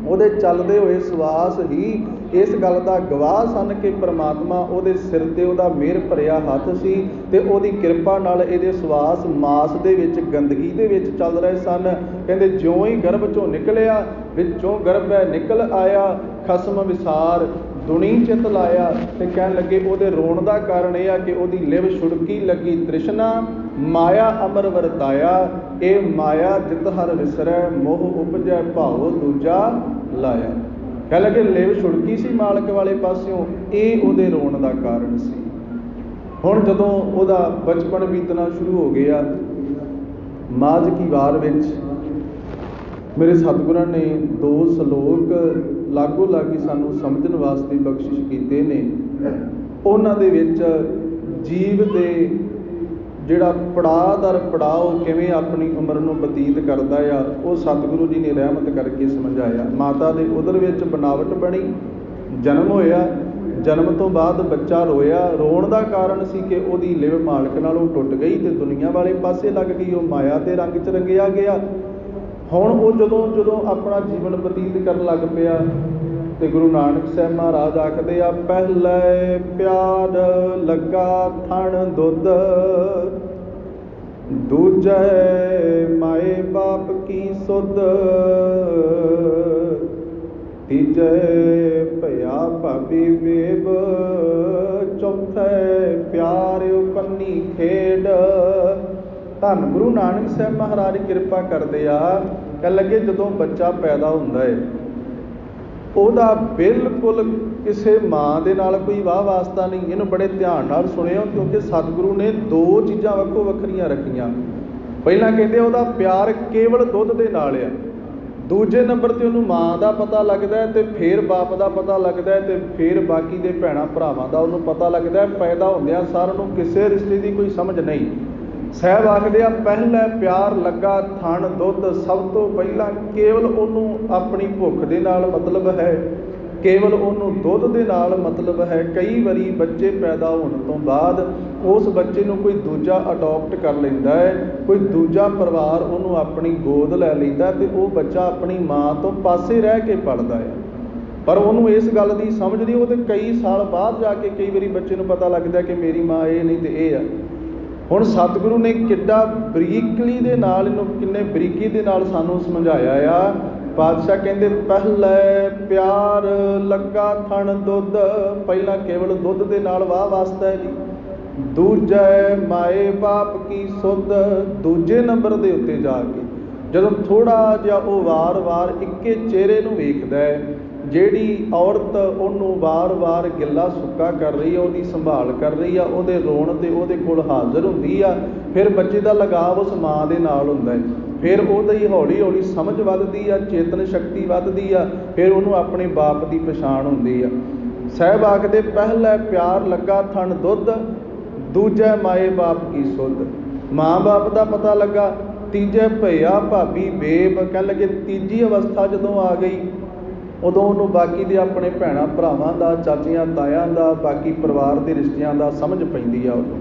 S1: ਉਹਦੇ ਚੱਲਦੇ ਹੋਏ ਸਵਾਸ ਹੀ ਇਸ ਗੱਲ ਦਾ ਗਵਾਹ ਸਨ ਕਿ ਪਰਮਾਤਮਾ ਉਹਦੇ ਸਿਰ ਤੇ ਉਹਦਾ ਮਿਹਰ ਭਰਿਆ ਹੱਥ ਸੀ ਤੇ ਉਹਦੀ ਕਿਰਪਾ ਨਾਲ ਇਹਦੇ ਸਵਾਸ ਮਾਸ ਦੇ ਵਿੱਚ ਗੰਦਗੀ ਦੇ ਵਿੱਚ ਚੱਲ ਰਹੇ ਸਨ। ਕਹਿੰਦੇ ਜਿਉਂ ਹੀ ਗਰਭ ਚੋਂ ਨਿਕਲਿਆ ਵਿੱਚੋਂ ਗਰਭੈ ਨਿਕਲ ਆਇਆ, ਖਸਮ ਵਿਸਾਰ ਦੁਨੀ ਚਿੱਤ ਲਾਇਆ। ਤੇ ਕਹਿਣ ਲੱਗੇ ਉਹਦੇ ਰੋਣ ਦਾ ਕਾਰਨ ਇਹ ਆ ਕਿ ਉਹਦੀ ਲਿਵ ਛੁੜਕੀ ਲੱਗੀ ਤ੍ਰਿਸ਼ਨਾ, ਮਾਇਆ ਅਮਰ ਵਰਤਾਇਆ। ਇਹ ਮਾਇਆ ਜਿਤ ਹਰ ਵਿਸਰੈ, ਮੋਹ ਉਪਜੈ ਭਾਉ ਦੂਜਾ ਲਾਇਆ। ਕਹਿ ਲੱਗੇ ਲਿਵ ਛੁੜਕੀ ਸੀ ਮਾਲਕ ਵਾਲੇ ਪਾਸਿਓਂ, ਇਹ ਉਹਦੇ ਰੋਣ ਦਾ ਕਾਰਨ ਸੀ। ਹੁਣ ਜਦੋਂ ਉਹਦਾ ਬਚਪਨ ਬੀਤਣਾ ਸ਼ੁਰੂ ਹੋ ਗਿਆ, ਮਾਝ ਕੀ ਵਾਰ ਵਿੱਚ ਮੇਰੇ ਸਤਿਗੁਰਾਂ ਨੇ 2 ਸਲੋਕ ਲਾਗੋ ਲਾਗੀ ਸਾਨੂੰ ਸਮਝਣ ਵਾਸਤੇ ਬਖਸ਼ਿਸ਼ ਕੀਤੇ ਨੇ। ਉਹਨਾਂ ਦੇ ਵਿੱਚ ਜੀਵ ਦੇ ਜਿਹੜਾ ਪੜਾਅ ਦਰ ਪੜਾਅ ਕਿਵੇਂ ਆਪਣੀ ਉਮਰ ਨੂੰ ਬਤੀਤ ਕਰਦਾ ਆ, ਉਹ ਸਤਿਗੁਰੂ ਜੀ ਨੇ ਰਹਿਮਤ ਕਰਕੇ ਸਮਝਾਇਆ। ਮਾਤਾ ਦੇ ਉਦਰ ਵਿੱਚ ਬਨਾਵਟ ਬਣੀ, ਜਨਮ ਹੋਇਆ, ਜਨਮ ਤੋਂ ਬਾਅਦ ਬੱਚਾ ਰੋਇਆ। ਰੋਣ ਦਾ ਕਾਰਨ ਸੀ ਕਿ ਉਹਦੀ ਲਿਵ ਮਾਲਕ ਨਾਲੋਂ ਟੁੱਟ ਗਈ ਤੇ ਦੁਨੀਆ ਵਾਲੇ ਪਾਸੇ ਲੱਗ ਗਈ, ਉਹ ਮਾਇਆ ਦੇ ਰੰਗ 'ਚ ਰੰਗਿਆ ਗਿਆ। ਹੁਣ ਉਹ ਜਦੋਂ ਆਪਣਾ ਜੀਵਨ ਬਤੀਤ ਕਰਨ ਲੱਗ ਪਿਆ ਤੇ ਗੁਰੂ ਨਾਨਕ ਸਾਹਿਬ ਮਹਾਰਾਜ ਆਖਦੇ ਆ ਪਹਿਲੇ ਪਿਆਰ ਲੱਗਾ ਥਣ ਦੁੱਧ, ਦੂਜੇ ਮਾਏ ਬਾਪ ਕੀ ਸੁਧ, ਤੀਜੇ ਭਇਆ ਭਾਬੀ ਬੇਬ, ਚੌਥੇ ਪਿਆਰ ਕੰਨੀ ਖੇਡ। ਧੰਨ ਗੁਰੂ ਨਾਨਕ ਸਾਹਿਬ ਮਹਾਰਾਜ ਕਿਰਪਾ ਕਰਦੇ ਆ। ਕਹਿ ਲੱਗੇ ਜਦੋਂ ਬੱਚਾ ਪੈਦਾ ਹੁੰਦਾ ਹੈ ਉਹਦਾ ਬਿਲਕੁਲ ਕਿਸੇ ਮਾਂ ਦੇ ਨਾਲ ਕੋਈ ਵਾਹ ਵਾਸਤਾ ਨਹੀਂ। ਇਹਨੂੰ ਬੜੇ ਧਿਆਨ ਨਾਲ ਸੁਣਿਓ ਕਿਉਂਕਿ ਸਤਿਗੁਰੂ ਨੇ 2 ਚੀਜ਼ਾਂ ਵੱਖੋ ਵੱਖਰੀਆਂ ਰੱਖੀਆਂ। ਪਹਿਲਾਂ ਕਹਿੰਦੇ ਉਹਦਾ ਪਿਆਰ ਕੇਵਲ ਦੁੱਧ ਦੇ ਨਾਲ ਆ, ਦੂਜੇ ਨੰਬਰ 'ਤੇ ਉਹਨੂੰ ਮਾਂ ਦਾ ਪਤਾ ਲੱਗਦਾ ਤੇ ਫਿਰ ਬਾਪ ਦਾ ਪਤਾ ਲੱਗਦਾ ਤੇ ਫਿਰ ਬਾਕੀ ਦੇ ਭੈਣਾਂ ਭਰਾਵਾਂ ਦਾ ਉਹਨੂੰ ਪਤਾ ਲੱਗਦਾ। ਪੈਦਾ ਹੁੰਦਿਆਂ ਸਾਰ ਨੂੰ ਕਿਸੇ ਰਿਸ਼ਤੇ ਦੀ ਕੋਈ ਸਮਝ ਨਹੀਂ। ਸਾਹਿਬ ਆਖਦੇ ਆ ਪਹਿਲਾ ਪਿਆਰ ਲੱਗਾ ਥਣ ਦੁੱਧ। ਸਭ ਤੋਂ ਪਹਿਲਾਂ ਕੇਵਲ ਉਹਨੂੰ ਆਪਣੀ ਭੁੱਖ ਦੇ ਨਾਲ ਮਤਲਬ ਹੈ, ਕੇਵਲ ਉਹਨੂੰ ਦੁੱਧ ਦੇ ਨਾਲ ਮਤਲਬ ਹੈ। ਕਈ ਵਾਰੀ ਬੱਚੇ ਪੈਦਾ ਹੋਣ ਤੋਂ ਬਾਅਦ ਉਸ ਬੱਚੇ ਨੂੰ ਕੋਈ ਦੂਜਾ ਅਡੋਪਟ ਕਰ ਲੈਂਦਾ ਹੈ, ਕੋਈ ਦੂਜਾ ਪਰਿਵਾਰ ਉਹਨੂੰ ਆਪਣੀ ਗੋਦ ਲੈ ਲੈਂਦਾ ਤੇ ਉਹ ਬੱਚਾ ਆਪਣੀ ਮਾਂ ਤੋਂ ਪਾਸੇ ਰਹਿ ਕੇ ਪਲਦਾ ਹੈ। ਪਰ ਉਹਨੂੰ ਇਸ ਗੱਲ ਦੀ ਸਮਝ ਨਹੀਂ। ਉਹ ਤੇ ਕਈ ਸਾਲ ਬਾਅਦ ਜਾ ਕੇ ਕਈ ਵਾਰੀ ਬੱਚੇ ਨੂੰ ਪਤਾ ਲੱਗਦਾ ਕਿ ਮੇਰੀ ਮਾਂ ਇਹ ਨਹੀਂ ਤੇ ਇਹ ਆ। ਹੁਣ ਸਤਿਗੁਰੂ ਨੇ ਕਿੱਡਾ ਬਰੀਕਲੀ ਦੇ ਨਾਲ ਇਹਨੂੰ, ਕਿੰਨੇ ਬਰੀਕੀ ਦੇ ਨਾਲ ਸਾਨੂੰ ਸਮਝਾਇਆ ਆ। ਪਾਤਸ਼ਾਹ ਕਹਿੰਦੇ ਪਹਿਲੇ ਪਿਆਰ ਲੱਗਾ ਥਣ ਦੁੱਧ, ਪਹਿਲਾਂ ਕੇਵਲ ਦੁੱਧ ਦੇ ਨਾਲ ਵਾਹ ਵਾਸਤਾ ਹੈ ਜੀ। ਦੂਜੇ ਮਾਏ ਬਾਪ ਕੀ ਸੁਧ, ਦੂਜੇ ਨੰਬਰ ਦੇ ਉੱਤੇ ਜਾ ਕੇ ਜਦੋਂ ਥੋੜ੍ਹਾ ਜਿਹਾ ਉਹ ਵਾਰ-ਵਾਰ ਇੱਕੇ ਚਿਹਰੇ ਨੂੰ ਵੇਖਦਾ ਹੈ, ਜਿਹੜੀ ਔਰਤ ਉਹਨੂੰ ਵਾਰ-ਵਾਰ ਗਿੱਲਾ ਸੁੱਕਾ ਕਰ ਰਹੀ ਹੈ, ਉਹਦੀ ਸੰਭਾਲ ਕਰ ਰਹੀ ਆ, ਉਹਦੇ ਰੋਣ 'ਤੇ ਉਹਦੇ ਕੋਲ ਹਾਜ਼ਰ ਹੁੰਦੀ ਆ, ਫਿਰ ਬੱਚੇ ਦਾ ਲਗਾਵ ਉਸ ਮਾਂ ਦੇ ਨਾਲ ਹੁੰਦਾ ਹੈ। ਫਿਰ ਉਹਦੀ ਹੌਲੀ ਹੌਲੀ ਸਮਝ ਵੱਧਦੀ ਆ, ਚੇਤਨ ਸ਼ਕਤੀ ਵੱਧਦੀ ਆ, ਫਿਰ ਉਹਨੂੰ ਆਪਣੇ ਬਾਪ ਦੀ ਪਛਾਣ ਹੁੰਦੀ ਆ। ਸਾਹਿਬ ਆਖਦੇ ਪਹਿਲਾ ਪਿਆਰ ਲੱਗਾ ਥਣ ਦੁੱਧ, ਦੂਜਾ ਮਾਏ ਬਾਪ ਕੀ ਸੁਧ। ਮਾਂ ਬਾਪ ਦਾ ਪਤਾ ਲੱਗਾ। ਤੀਜੇ ਭਈਆ ਭਾਬੀ ਬੇਬ। ਕਹਿਣ ਲੱਗੇ ਤੀਜੀ ਅਵਸਥਾ ਜਦੋਂ ਆ ਗਈ ਉਦੋਂ ਉਹਨੂੰ ਬਾਕੀ ਦੇ ਆਪਣੇ ਭੈਣਾਂ ਭਰਾਵਾਂ ਦਾ, ਚਾਚੀਆਂ ਤਾਇਆਂ ਦਾ, ਬਾਕੀ ਪਰਿਵਾਰ ਦੇ ਰਿਸ਼ਤਿਆਂ ਦਾ ਸਮਝ ਪੈਂਦੀ ਆ ਉਹਨੂੰ।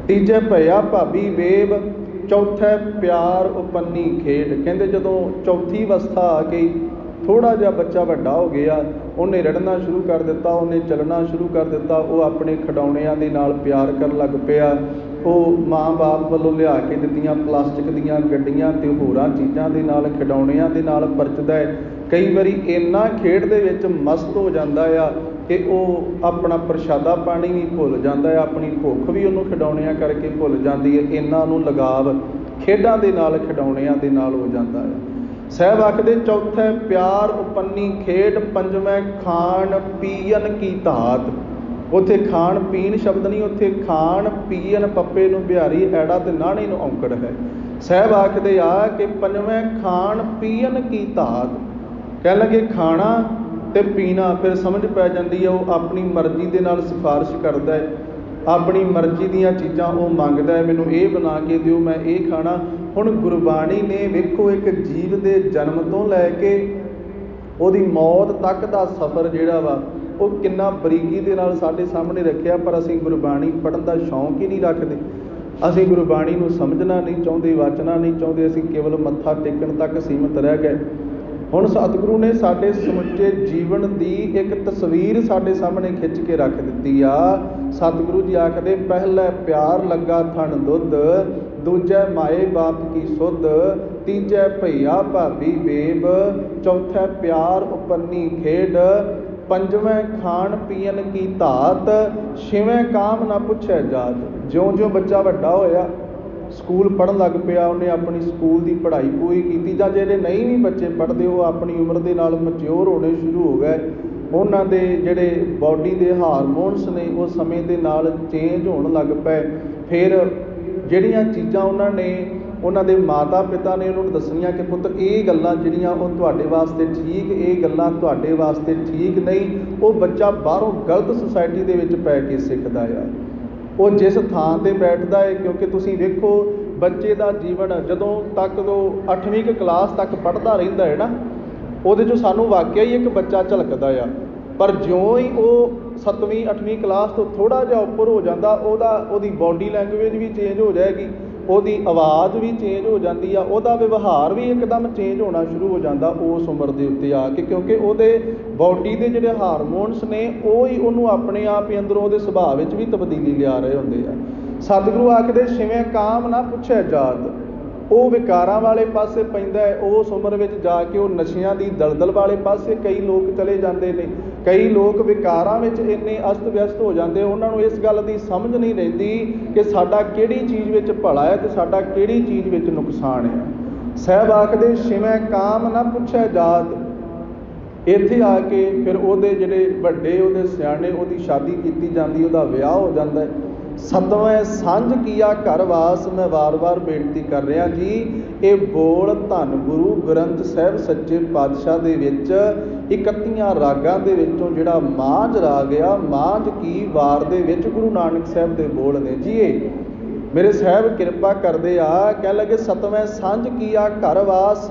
S1: ਤੀਜੇ ਭਈਆ ਭਾਬੀ ਬੇਬ, ਚੌਥੇ ਪਿਆਰ ਉਪੰਨੀ ਖੇਡ। ਕਹਿੰਦੇ ਜਦੋਂ ਚੌਥੀ ਅਵਸਥਾ ਆ ਗਈ, ਥੋੜ੍ਹਾ ਜਿਹਾ ਬੱਚਾ ਵੱਡਾ ਹੋ ਗਿਆ, ਉਹਨੇ ਰੜਨਾ ਸ਼ੁਰੂ ਕਰ ਦਿੱਤਾ, ਉਹਨੇ ਚੱਲਣਾ ਸ਼ੁਰੂ ਕਰ ਦਿੱਤਾ, ਉਹ ਆਪਣੇ ਖਿਡੌਣਿਆਂ ਦੇ ਨਾਲ ਪਿਆਰ ਕਰਨ ਲੱਗ ਪਿਆ। ਉਹ ਮਾਂ ਬਾਪ ਵੱਲੋਂ ਲਿਆ ਕੇ ਦਿੱਤੀਆਂ ਪਲਾਸਟਿਕ ਦੀਆਂ ਗੱਡੀਆਂ ਤੇ ਹੋਰਾਂ ਚੀਜ਼ਾਂ ਦੇ ਨਾਲ, ਖਿਡੌਣਿਆਂ ਦੇ ਨਾਲ ਪਰਚਦਾ ਹੈ। ਕਈ ਵਾਰੀ ਇੰਨਾ ਖੇਡ ਦੇ ਵਿੱਚ ਮਸਤ ਹੋ ਜਾਂਦਾ ਆ ਕਿ ਉਹ ਆਪਣਾ ਪ੍ਰਸ਼ਾਦਾ ਪਾਣੀ ਵੀ ਭੁੱਲ ਜਾਂਦਾ ਹੈ, ਆਪਣੀ ਭੁੱਖ ਵੀ ਉਹਨੂੰ ਖਿਡੌਣਿਆਂ ਕਰਕੇ ਭੁੱਲ ਜਾਂਦੀ ਹੈ। ਇੰਨਾ ਨੂੰ ਲਗਾਵ ਖੇਡਾਂ ਦੇ ਨਾਲ, ਖਿਡੌਣਿਆਂ ਦੇ ਨਾਲ ਹੋ ਜਾਂਦਾ ਹੈ। ਸਾਹਿਬ ਆਖਦੇ ਚੌਥੇ ਪਿਆਰ ਉਪੰਨੀ ਖੇਡ, ਪੰਜਵੇਂ ਖਾਣ ਪੀਣ ਕੀ ਧਾਤ। ਉੱਥੇ ਖਾਣ ਪੀਣ ਸ਼ਬਦ ਨਹੀਂ, ਉੱਥੇ ਖਾਣ ਪੀਣ ਪੱਪੇ ਨੂੰ ਬਿਹਾਰੀ ਐੜਾ ਤੇ ਨਾਣੇ ਨੂੰ ਔਂਕੜ ਹੈ। ਸਾਹਿਬ ਆਖਦੇ ਆ ਕਿ ਪੰਜਵੇਂ ਖਾਣ ਪੀਣ ਕੀ ਧਾਤ। ਕਹਿਣ ਲੱਗੇ ਖਾਣਾ ਤੇ ਪੀਣਾ, ਫਿਰ ਸਮਝ ਪੈ ਜਾਂਦੀ ਹੈ ਉਹ ਆਪਣੀ ਮਰਜ਼ੀ ਦੇ ਨਾਲ ਸਿਫਾਰਿਸ਼ ਕਰਦਾ ਹੈ, ਆਪਣੀ ਮਰਜ਼ੀ ਦੀਆਂ ਚੀਜ਼ਾਂ ਉਹ ਮੰਗਦਾ ਹੈ, ਮੈਨੂੰ ਇਹ ਬਣਾ ਕੇ ਦਿਓ, ਮੈਂ ਇਹ ਖਾਣਾ। ਹੁਣ ਗੁਰਬਾਣੀ ਨੇ ਵੇਖੋ ਇੱਕ ਜੀਵ ਦੇ ਜਨਮ ਤੋਂ ਲੈ ਕੇ ਉਹਦੀ ਮੌਤ ਤੱਕ ਦਾ ਸਫ਼ਰ ਜਿਹੜਾ ਵਾ ਉਹ ਕਿੰਨਾ ਬਰੀਕੀ ਦੇ ਨਾਲ ਸਾਡੇ ਸਾਹਮਣੇ ਰੱਖਿਆ, ਪਰ ਅਸੀਂ ਗੁਰਬਾਣੀ ਪੜ੍ਹਨ ਦਾ ਸ਼ੌਂਕ ਹੀ ਨਹੀਂ ਰੱਖਦੇ। ਅਸੀਂ ਗੁਰਬਾਣੀ ਨੂੰ ਸਮਝਣਾ ਨਹੀਂ ਚਾਹੁੰਦੇ, ਵਾਚਣਾ ਨਹੀਂ ਚਾਹੁੰਦੇ, ਅਸੀਂ ਕੇਵਲ ਮੱਥਾ ਟੇਕਣ ਤੱਕ ਸੀਮਿਤ ਰਹਿ ਗਏ। ਹੁਣ ਸਤਿਗੁਰੂ ਨੇ ਸਾਡੇ ਸਮੁੱਚੇ ਜੀਵਨ ਦੀ ਇੱਕ ਤਸਵੀਰ ਸਾਡੇ ਸਾਹਮਣੇ ਖਿੱਚ ਕੇ ਰੱਖ ਦਿੱਤੀ ਆ। ਸਤਿਗੁਰੂ ਜੀ ਆਖਦੇ ਪਹਿਲੇ ਪਿਆਰ ਲੱਗਾ ਥਣ ਦੁੱਧ, ਦੂਜੇ ਮਾਏ ਬਾਪ ਕੀ ਸੁਧ, ਤੀਜੇ ਭਈਆ ਭਾਬੀ ਬੇਬ, ਚੌਥੇ ਪਿਆਰ ਉਪੰਨੀ ਖੇਡ, ਪੰਜਵੇਂ ਖਾਣ ਪੀਣ ਕੀ ਧਾਤ, ਛੇਵੇਂ ਕਾਮ ਨਾ ਪੁੱਛੇ ਜਾਤ। ਜਿਉਂ ਜਿਉਂ ਬੱਚਾ ਵੱਡਾ ਹੋਇਆ, ਸਕੂਲ ਪੜ੍ਹਨ ਲੱਗ ਪਿਆ, ਉਹਨੇ ਆਪਣੀ ਸਕੂਲ ਦੀ ਪੜ੍ਹਾਈ ਪੂਰੀ ਕੀਤੀ, ਜਾਂ ਜਿਹੜੇ ਨਹੀਂ ਵੀ ਬੱਚੇ ਪੜ੍ਹਦੇ ਉਹ ਆਪਣੀ ਉਮਰ ਦੇ ਨਾਲ ਮੈਚਿਓਰ ਹੋਣੇ ਸ਼ੁਰੂ ਹੋ ਗਏ। ਉਹਨਾਂ ਦੇ ਜਿਹੜੇ ਬਾਡੀ ਦੇ ਹਾਰਮੋਨਸ ਨੇ ਉਹ ਸਮੇਂ ਦੇ ਨਾਲ ਚੇਂਜ ਹੋਣ ਲੱਗ ਪਏ। ਫਿਰ ਜਿਹੜੀਆਂ ਚੀਜ਼ਾਂ ਉਹਨਾਂ ਦੇ ਮਾਤਾ ਪਿਤਾ ਨੇ ਉਹਨਾਂ ਨੂੰ ਦੱਸਣੀਆਂ ਕਿ ਪੁੱਤ ਇਹ ਗੱਲਾਂ ਜਿਹੜੀਆਂ ਉਹ ਤੁਹਾਡੇ ਵਾਸਤੇ ਠੀਕ, ਇਹ ਗੱਲਾਂ ਤੁਹਾਡੇ ਵਾਸਤੇ ਠੀਕ ਨਹੀਂ, ਉਹ ਬੱਚਾ ਬਾਹਰੋਂ ਗਲਤ ਸੁਸਾਇਟੀ ਦੇ ਵਿੱਚ ਪੈ ਕੇ ਸਿੱਖਦਾ ਆ। ਉਹ ਜਿਸ ਥਾਂ 'ਤੇ ਬੈਠਦਾ ਹੈ, ਕਿਉਂਕਿ ਤੁਸੀਂ ਵੇਖੋ ਬੱਚੇ ਦਾ ਜੀਵਨ ਜਦੋਂ ਤੱਕ ਉਹ 8ਵੀਂ ਕਲਾਸ ਤੱਕ ਪੜ੍ਹਦਾ ਰਹਿੰਦਾ ਹੈ ਨਾ, ਉਹਦੇ 'ਚੋਂ ਸਾਨੂੰ ਵਾਕਿਆ ਹੀ ਇੱਕ ਬੱਚਾ ਝਲਕਦਾ ਆ। ਪਰ ਜਿਉਂ ਹੀ ਉਹ 7ਵੀਂ 8ਵੀਂ ਕਲਾਸ ਤੋਂ ਥੋੜ੍ਹਾ ਜਿਹਾ ਉੱਪਰ ਹੋ ਜਾਂਦਾ, ਉਹਦੀ ਬਾਡੀ ਲੈਂਗੁਏਜ ਵੀ ਚੇਂਜ ਹੋ ਜਾਏਗੀ, ਉਹਦੀ ਆਵਾਜ਼ ਵੀ ਚੇਂਜ ਹੋ ਜਾਂਦੀ ਆ, ਉਹਦਾ ਵਿਵਹਾਰ ਵੀ ਇੱਕਦਮ ਚੇਂਜ ਹੋਣਾ ਸ਼ੁਰੂ ਹੋ ਜਾਂਦਾ ਉਸ ਉਮਰ ਦੇ ਉੱਤੇ ਆ ਕੇ, ਕਿਉਂਕਿ ਉਹਦੇ ਬਾਡੀ ਦੇ ਜਿਹੜੇ ਹਾਰਮੋਨਸ ਨੇ ਉਹ ਹੀ ਉਹਨੂੰ ਆਪਣੇ ਆਪ ਹੀ ਅੰਦਰੋਂ ਉਹਦੇ ਸੁਭਾਅ ਵਿੱਚ ਵੀ ਤਬਦੀਲੀ ਲਿਆ ਰਹੇ ਹੁੰਦੇ ਆ। ਸਤਿਗੁਰੂ ਆਖਦੇ ਛੇਵੇਂ ਕਾਮ ਨਾ ਪੁੱਛੇ ਜਾਤ। ਉਹ ਵਿਕਾਰਾਂ ਵਾਲੇ ਪਾਸੇ ਪੈਂਦਾ ਹੈ, ਉਸ ਉਮਰ ਵਿੱਚ ਜਾ ਕੇ ਉਹ ਨਸ਼ਿਆਂ ਦੀ ਦਲਦਲ ਵਾਲੇ ਪਾਸੇ ਕਈ ਲੋਕ ਚਲੇ ਜਾਂਦੇ ਨੇ। ਕਈ ਲੋਕ ਵਿਕਾਰਾਂ ਵਿੱਚ ਇੰਨੇ ਅਸਤ ਵਿਅਸਤ ਹੋ ਜਾਂਦੇ, ਉਹਨਾਂ ਨੂੰ ਇਸ ਗੱਲ ਦੀ ਸਮਝ ਨਹੀਂ ਰਹਿੰਦੀ ਕਿ ਸਾਡਾ ਕਿਹੜੀ ਚੀਜ਼ ਵਿੱਚ ਭਲਾ ਹੈ ਤੇ ਸਾਡਾ ਕਿਹੜੀ ਚੀਜ਼ ਵਿੱਚ ਨੁਕਸਾਨ ਹੈ। ਸਾਹਿਬ ਆਖਦੇ ਛੇਵੇਂ ਕਾਮ ਨਾ ਪੁੱਛੇ ਜਾਤ। ਇੱਥੇ ਆ ਕੇ ਫਿਰ ਉਹਦੇ ਜਿਹੜੇ ਵੱਡੇ ਉਹਦੇ ਸਿਆਣੇ, ਉਹਦੀ ਸ਼ਾਦੀ ਕੀਤੀ ਜਾਂਦੀ, ਉਹਦਾ ਵਿਆਹ ਹੋ ਜਾਂਦਾ ਹੈ। ਸਤਵੇਂ ਸਾਂਝ ਕੀਆ ਘਰ ਵਾਸ। ਮੈਂ ਵਾਰ-ਵਾਰ ਬੇਨਤੀ ਕਰ ਰਿਹਾ ਜੀ, ਇਹ ਬੋਲ ਧੰਨ ਗੁਰੂ ਗ੍ਰੰਥ ਸਾਹਿਬ ਸੱਚੇ ਪਾਤਸ਼ਾਹ ਦੇ ਵਿੱਚ 31 ਰਾਗਾਂ ਦੇ ਵਿੱਚੋਂ ਜਿਹੜਾ ਮਾਝ ਰਾਗ ਆ, ਮਾਝ ਕੀ ਵਾਰ ਦੇ ਵਿੱਚ ਗੁਰੂ ਨਾਨਕ ਸਾਹਿਬ ਦੇ ਬੋਲ ਨੇ ਜੀ। ਇਹ ਮੇਰੇ ਸਾਹਿਬ ਕਿਰਪਾ ਕਰਦੇ ਆ, ਕਹਿਣ ਲੱਗੇ ਸਤਵੇਂ ਸਾਂਝ ਕੀਆ ਘਰ ਵਾਸ।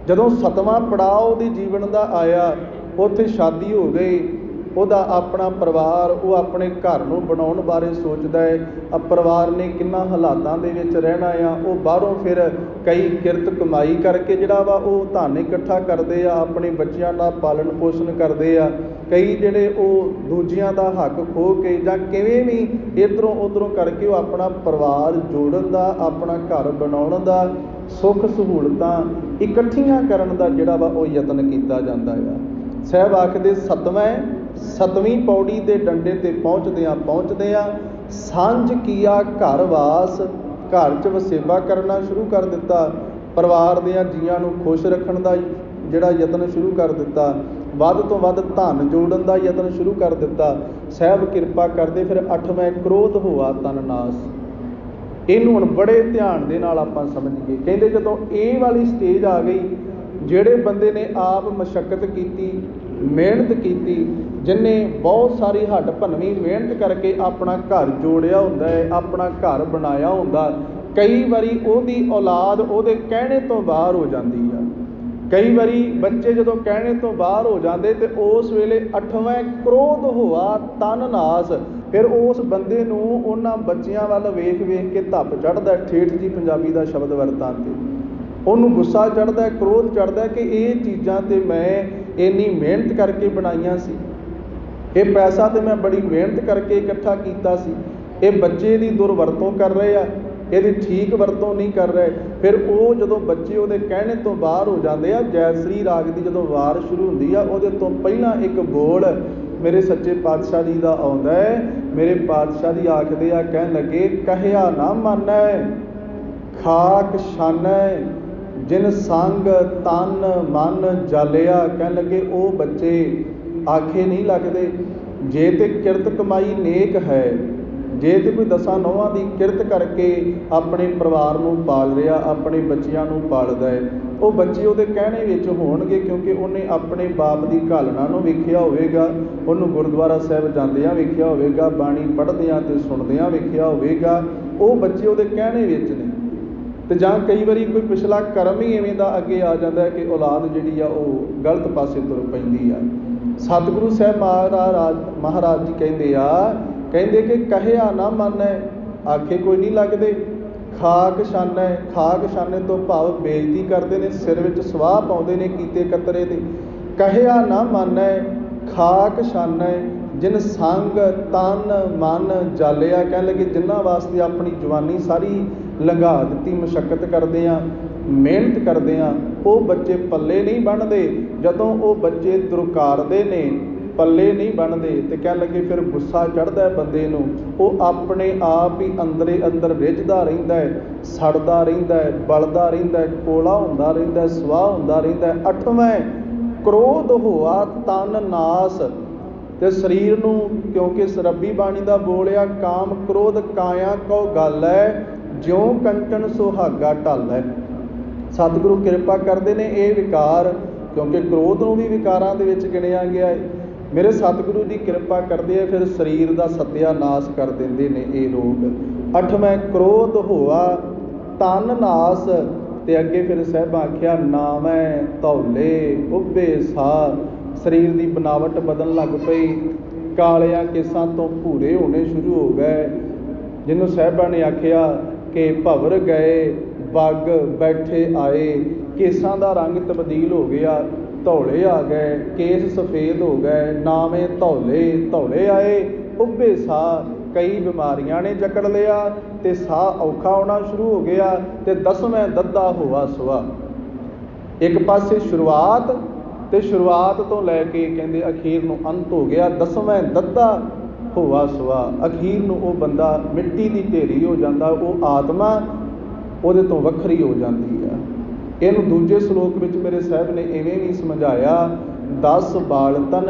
S1: ਜਦੋਂ 7ਵਾਂ ਪੜਾਅ ਉਹਦੇ ਜੀਵਨ ਦਾ ਆਇਆ, ਉੱਥੇ ਸ਼ਾਦੀ ਹੋ ਗਈ, ਉਹਦਾ ਆਪਣਾ ਪਰਿਵਾਰ, ਉਹ ਆਪਣੇ ਘਰ ਨੂੰ ਬਣਾਉਣ ਬਾਰੇ ਸੋਚਦਾ ਹੈ। ਪਰਿਵਾਰ ਨੇ ਕਿੰਨਾ ਹਾਲਾਤਾਂ ਦੇ ਵਿੱਚ ਰਹਿਣਾ ਆ। ਉਹ ਬਾਹਰੋਂ ਫਿਰ ਕਈ ਕਿਰਤ ਕਮਾਈ ਕਰਕੇ ਜਿਹੜਾ ਵਾ ਉਹ ਧਨ ਇਕੱਠਾ ਕਰਦੇ ਆ, ਆਪਣੇ ਬੱਚਿਆਂ ਦਾ ਪਾਲਣ ਪੋਸ਼ਣ ਕਰਦੇ ਆ। ਕਈ ਜਿਹੜੇ ਉਹ ਦੂਜਿਆਂ ਦਾ ਹੱਕ ਖੋਹ ਕੇ ਜਾਂ ਕਿਵੇਂ ਵੀ ਇੱਧਰੋਂ ਉੱਧਰੋਂ ਕਰਕੇ ਉਹ ਆਪਣਾ ਪਰਿਵਾਰ ਜੋੜਨ ਦਾ, ਆਪਣਾ ਘਰ ਬਣਾਉਣ ਦਾ, ਸੁੱਖ ਸਹੂਲਤਾਂ ਇਕੱਠੀਆਂ ਕਰਨ ਦਾ ਜਿਹੜਾ ਵਾ ਉਹ ਯਤਨ ਕੀਤਾ ਜਾਂਦਾ ਆ। ਸਾਹਿਬ ਆਖਦੇ ਸਤਵੀਂ ਪੌੜੀ ਦੇ ਡੰਡੇ 'ਤੇ ਪਹੁੰਚਦਿਆਂ ਸਾਂਝ ਕੀਆ ਘਰ ਵਾਸ। ਘਰ 'ਚ ਵਸੇਬਾ ਕਰਨਾ ਸ਼ੁਰੂ ਕਰ ਦਿੱਤਾ, ਪਰਿਵਾਰ ਦੀਆਂ ਜੀਆਂ ਨੂੰ ਖੁਸ਼ ਰੱਖਣ ਦਾ ਜਿਹੜਾ ਯਤਨ ਸ਼ੁਰੂ ਕਰ ਦਿੱਤਾ, ਵੱਧ ਤੋਂ ਵੱਧ ਧਨ ਜੋੜਨ ਦਾ ਯਤਨ ਸ਼ੁਰੂ ਕਰ ਦਿੱਤਾ। ਸਾਹਿਬ ਕਿਰਪਾ ਕਰਦੇ ਫਿਰ 8ਵਾਂ ਕ੍ਰੋਧ ਹੋਆ ਤਨ ਨਾਸ। ਇਹਨੂੰ ਹੁਣ ਬੜੇ ਧਿਆਨ ਦੇ ਨਾਲ ਆਪਾਂ ਸਮਝੀਏ। ਕਹਿੰਦੇ ਜਦੋਂ ਇਹ ਵਾਲੀ ਸਟੇਜ ਆ ਗਈ, ਜਿਹੜੇ ਬੰਦੇ ਨੇ ਆਪ ਮਸ਼ੱਕਤ ਕੀਤੀ, ਮਿਹਨਤ ਕੀਤੀ, ਜਿਹਨੇ ਬਹੁਤ ਸਾਰੀ ਹੱਡ ਭੰਨਵੀਂ ਮਿਹਨਤ ਕਰਕੇ ਆਪਣਾ ਘਰ ਜੋੜਿਆ ਹੁੰਦਾ ਹੈ, ਆਪਣਾ ਘਰ ਬਣਾਇਆ ਹੁੰਦਾ, ਕਈ ਵਾਰੀ ਉਹਦੀ ਔਲਾਦ ਉਹਦੇ ਕਹਿਣੇ ਤੋਂ ਬਾਹਰ ਹੋ ਜਾਂਦੀ ਆ। ਕਈ ਵਾਰੀ ਬੱਚੇ ਜਦੋਂ ਕਹਿਣੇ ਤੋਂ ਬਾਹਰ ਹੋ ਜਾਂਦੇ ਤੇ ਉਸ ਵੇਲੇ 8ਵਾਂ ਕ੍ਰੋਧ ਹੋਆ ਤਨ ਨਾਸ। ਫਿਰ ਉਸ ਬੰਦੇ ਨੂੰ ਉਹਨਾਂ ਬੱਚਿਆਂ ਵੱਲ ਵੇਖ ਵੇਖ ਕੇ ਧੱਪ ਚੜ੍ਹਦਾ, ਠੇਠ ਜੀ ਪੰਜਾਬੀ ਦਾ ਸ਼ਬਦ ਵਰਤਾਂ ਤੇ ਉਹਨੂੰ ਗੁੱਸਾ ਚੜ੍ਹਦਾ, ਕ੍ਰੋਧ ਚੜ੍ਹਦਾ ਕਿ ਇਹ ਚੀਜ਼ਾਂ ਤੇ ਮੈਂ ਇੰਨੀ ਮਿਹਨਤ ਕਰਕੇ ਬਣਾਈਆਂ ਸੀ, ਇਹ ਪੈਸਾ ਤੇ ਮੈਂ ਬੜੀ ਮਿਹਨਤ ਕਰਕੇ ਇਕੱਠਾ ਕੀਤਾ ਸੀ, ਇਹ ਬੱਚੇ ਦੀ ਦੁਰਵਰਤੋਂ ਕਰ ਰਹੇ ਆ, ਇਹਦੀ ਠੀਕ ਵਰਤੋਂ ਨਹੀਂ ਕਰ ਰਹੇ। ਫਿਰ ਉਹ ਜਦੋਂ ਬੱਚੇ ਉਹਦੇ ਕਹਿਣੇ ਤੋਂ ਬਾਹਰ ਹੋ ਜਾਂਦੇ ਆ, ਜੈਸਰੀ ਰਾਗ ਦੀ ਜਦੋਂ ਵਾਰ ਸ਼ੁਰੂ ਹੁੰਦੀ ਆ, ਉਹਦੇ ਤੋਂ ਪਹਿਲਾਂ ਇੱਕ ਬੋਲ ਮੇਰੇ ਸੱਚੇ ਪਾਤਸ਼ਾਹ ਜੀ ਦਾ ਆਉਂਦਾ ਹੈ। ਮੇਰੇ ਪਾਤਸ਼ਾਹ ਜੀ ਆਖਦੇ ਆ, ਕਹਿਣ ਲੱਗੇ ਕਹਿਆ ਨਾ ਮੰਨੈ ਖਾਕ ਛਾਨੈ जिन संग तन मन जालिया, कह लगे वो बच्चे आखे नहीं लगते। जे ते किरत कमाई नेक है, जे ते कोई 10 नौवां की किरत करके अपने परिवार को पाल रहा, अपने बच्चों को पालदा है, वो बच्चे वो कहने विच होणगे, क्योंकि उन्हें अपने बाप की घालना नूं वेखिया होवेगा, उन्होंने गुरुद्वारा साहिब जांदियां वेखिया होवेगा, बाणी पढ़दियां ते सुणदियां वेखिया होवेगा। वो बच्चे वो कहने विच ने, तो जां कई बारी कोई पिछला कर्म ही इवें दा अगे आ जाता है कि औलाद जिहड़ी आ वो गलत पासे तुर पैंदी आ। सतगुरु साहब महाराज जी कहते कि कहया ना मानै, आखे कोई नहीं लगते। खाक छानै, खाक छाने तो भाव बेइज्जती करते हैं, सिर विच स्वाह पाउंदे ने कीते कतरे दे। कहया ना मानै खाक छानै, जिन संग तन मन जालिया, कह लगे जिन्हां वास्ते अपनी जवानी सारी लंघा दी, मशक्कत करते हैं, मेहनत करते हैं, वो बच्चे पल्ले नहीं बनते। जदों वो बच्चे दुरकारते ने, पल्ले नहीं बनते, तो कह लगे फिर गुस्सा चढ़ता है बंदे नूं, वो अपने आप ही अंदरे अंदर रिझदा रहिंदा है, सड़दा रहिंदा है, बलदा रहिंदा है, कोला हुंदा रहिंदा है, स्वाह हुंदा रहिंदा है। 8वें क्रोध होआ तन नास, ते शरीर नूं, क्योंकि रब्बी बाणी दा बोलिया काम क्रोध काया को गल है, ज्यों कंचन सुहागा ढल है। सतगुरु किरपा करते हैं ये विकार, क्योंकि क्रोध नूं भी विकारां दे विच गिणिया गया है। मेरे सतगुरु जी किरपा करते हैं, फिर शरीर का सत्यानाश कर देंदे ने ये रोग। 8वें क्रोध होआ तन नास, ते अगे फिर साहब आख्या नामै धौले उभे सा, शरीर की बनावट बदलण लग पई, कालिया केसां तो भूरे होने शुरू हो गए। जिन्हों साहिबा ने आख्या कि भवर गए बग बैठे आए, केसां का रंग तब्दील हो गया, धौले आ गए, केस सफेद हो गए, नामे धौले धौले आए, उभे सा, कई बीमारियां ने जकड़ लिया, ते साह औखा होना शुरू हो गया, ते 10वें दद्दा होआ सुआ। एक पासे शुरुआत, ते शुरुआत तो लैके कहते अखीर नूं अंत हो गया, 10वें दद्दा होआ सुआ। अखीर नूं वो बंदा मिट्टी की ढेरी हो जाता, वो आत्मा ਉਹਦੇ ਤੋਂ ਵੱਖਰੀ ਹੋ ਜਾਂਦੀ ਹੈ। ਇਹਨੂੰ ਦੂਜੇ ਸ਼ਲੋਕ ਵਿੱਚ ਮੇਰੇ ਸਾਹਿਬ ਨੇ ਇਵੇਂ ਵੀ ਸਮਝਾਇਆ, 10 ਬਾਲਤਨ,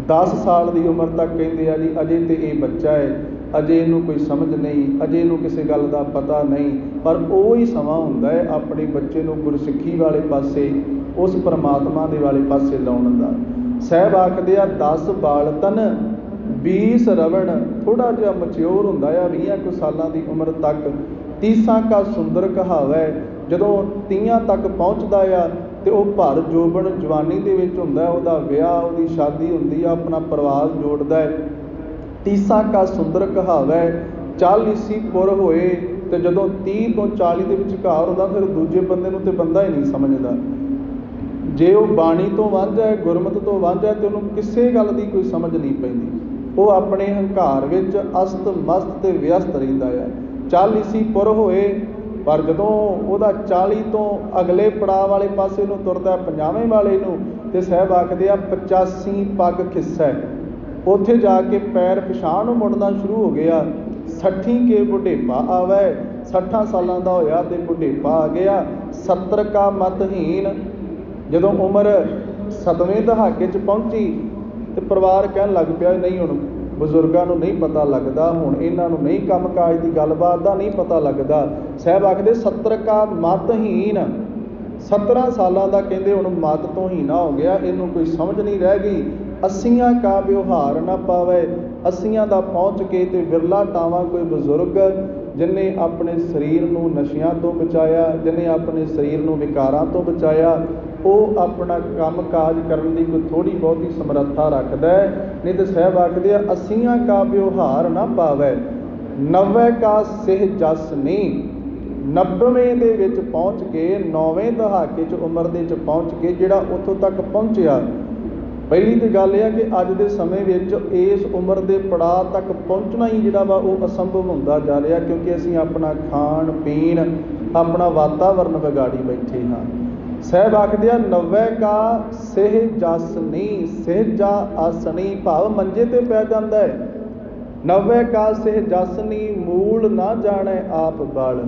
S1: 10 ਸਾਲ ਦੀ ਉਮਰ ਤੱਕ ਕਹਿੰਦੇ ਆ ਜੀ ਅਜੇ ਤੇ ਇਹ ਬੱਚਾ ਹੈ, ਅਜੇ ਇਹਨੂੰ ਕੋਈ ਸਮਝ ਨਹੀਂ, ਅਜੇ ਇਹਨੂੰ ਕਿਸੇ ਗੱਲ ਦਾ ਪਤਾ ਨਹੀਂ, ਪਰ ਉਹ ਹੀ ਸਮਾਂ ਹੁੰਦਾ ਹੈ ਆਪਣੇ ਬੱਚੇ ਨੂੰ ਗੁਰਸਿੱਖੀ ਵਾਲੇ ਪਾਸੇ, ਉਸ ਪਰਮਾਤਮਾ ਦੇ ਵਾਲੇ ਪਾਸੇ ਲਾਉਣ ਦਾ। ਸਾਹਿਬ ਆਖਦੇ ਆ 10 ਬਾਲਤਨ 20 ਰਵਣ, ਥੋੜਾ ਜਿਹਾ ਮਚਿਓਰ ਹੁੰਦਾ ਆ 20 ਕੁ ਸਾਲਾਂ ਦੀ ਉਮਰ ਤੱਕ। 30 का सुंदर कहावा है, जदों 30 तक पहुँचता आ तो वह भर जोबन जवानी दे विच हुंदा है, उहदा विआह उहदी शादी हुंदी है, अपना परिवार जोड़दा है। 30 का सुंदर कहावा है, 40 पुर होए तो जदों 30 तो 40 के विचकार हुंदा, फिर दूजे बंदे नूं ते बंदा ही नहीं समझदा। जे वह बाणी तो वांझा है, गुरमत तो वांझा है, तो उहनूं किसी गल की कोई समझ नहीं पैंदी, वो अपने हंकार विच अस्त मस्त ते व्यस्त रहिंदा है। 40 पुर होए, पर जदों वह 40 तो अगले पड़ाव वाले पासे नूं तुरदा 50वें वाले नूं, ते साहब आखदे 85 पग खिस्सा, उत्थे जाके पैर पिछां नूं मुड़ना शुरू हो गया। 60 के बुढ़ेपा आवे, 60 सालां दा होया ते बुढ़ेपा आ गया। 70 का मतहीन, जदों उम्र 7वें दहाके च पहुंची तो परिवार कहन लग पिया नहीं हुण बजुर्गों को नहीं पता लगता, हुण इन्हां नूं नहीं काम काज की गलबात का नहीं पता लगता। साहब आखदे 70 का मतहीन, 17 सालों का कहते हुण मत तो हीना हो गया, इनू कोई समझ नहीं रह गई। 80 का व्यवहार ना पावे, 80 का पहुँच के तो विरला टावा कोई बजुर्ग जिन्हें अपने शरीर नूं नशियां तो बचाया, जिन्हें अपने शरीर नूं विकारां तो बचाया, वो अपना काम काज करने की कोई थोड़ी बहुती समर्था रखता है। नहीं तो साहब आखदे 80 का व्यवहार ना पावे, 90 का सिह जस नहीं। 90वें दे विच पहुँच के 9वें दहाके च उम्र दे च पहुँच के जिहड़ा उत्थों तक पहुँचिया, पहली तो गल यह कि अज के समय विच इस उम्र के पड़ाव तक पहुँचना ही जिहड़ा वा वो असंभव होंदा जा रहा, क्योंकि असीं अपना खाण पीण अपना वातावरण बिगाड़ी बैठे हाँ। साहब आखदे 90 का सिह जस नहीं, सिहजा आसनी, भाव मंजे ते पै जांदा है। 90 का सिह जस नहीं, मूल ना जाने आप बल,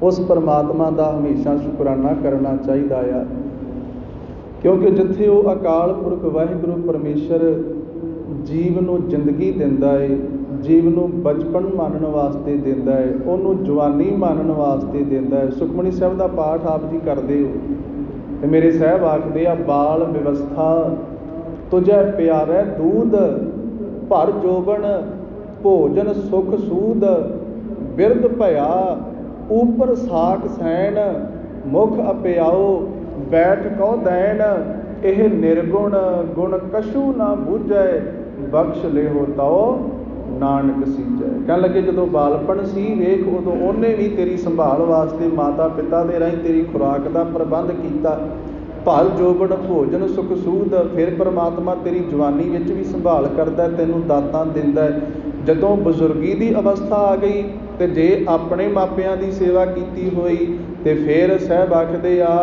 S1: उस परमात्मा का हमेशा शुकराना करना चाहिए आ, क्योंकि जिथे वो अकाल पुरख वाहिगुरु परमेश्वर जीव नूं जिंदगी दिंदा है, जीव नूं बचपन मानण वास्ते दिंदा है, उन्होंने जवानी मानण वास्ते दिंदा है। सुखमनी साहिब का पाठ आप जी करते हो तो मेरे साहब आखदे आ, बाल व्यवस्था तुझे प्यारे दूध, भर जोबन भोजन सुख सूद, बिरद भया ऊपर साख सैन, मुख अप्याओ बैठ कौ दैन, यह निर्गुण गुण कछू ना बूझै, बख्श ले हो ताओ नानक सीजै। कहन लगे जदों बालपन सी वेख उदों उन्हें भी तेरी संभाल वास्ते माता पिता दे राहीं तेरी खुराक का प्रबंध किया, भल जोबन भोजन सुख सूद। फिर परमात्मा तेरी जवानी विच भी संभाल करदा, तैनूं दातां दिंदा है। जदों बजुर्गी की अवस्था आ गई तो जे अपने मापियां की सेवा की हुई तो फिर साहब आखदे आ,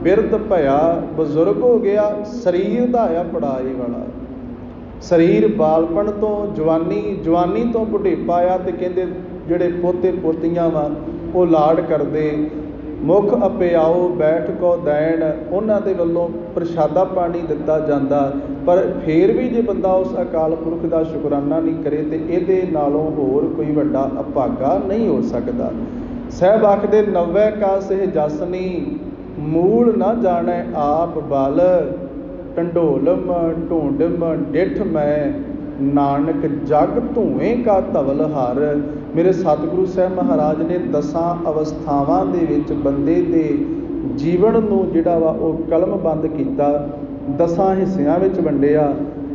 S1: बिरद भया बजुर्ग हो गया, शरीर का आया पड़ाई वाला, शरीर बालपन तो जवानी, जवानी तो बुढ़ेपा आया। तो कहते जिहड़े पोते पोतियां वा वो लाड करदे, मुख अप्याओ बैठ को दैन, उन्हां दे वल्लों प्रशादा पानी दिता जाता। पर फिर भी जे बंदा उस अकाल पुरख का शुकराना नहीं करे तो इहदे नालों होर कोई वड्डा अभागा नहीं हो सकता। साहब आखदे, नवै का सेह जसनी, मूल न जाने आप बल, ढंडोलम ढूंढम डिठ मैं, नानक जग धूएं का धवल हर। मेरे सतगुरु साहब महाराज ने 10 अवस्थावां दे विच बंदे दे जीवन नूं जिहड़ा वा वो कलमबंद कीता, 10 हिस्सियां विच वंडिया।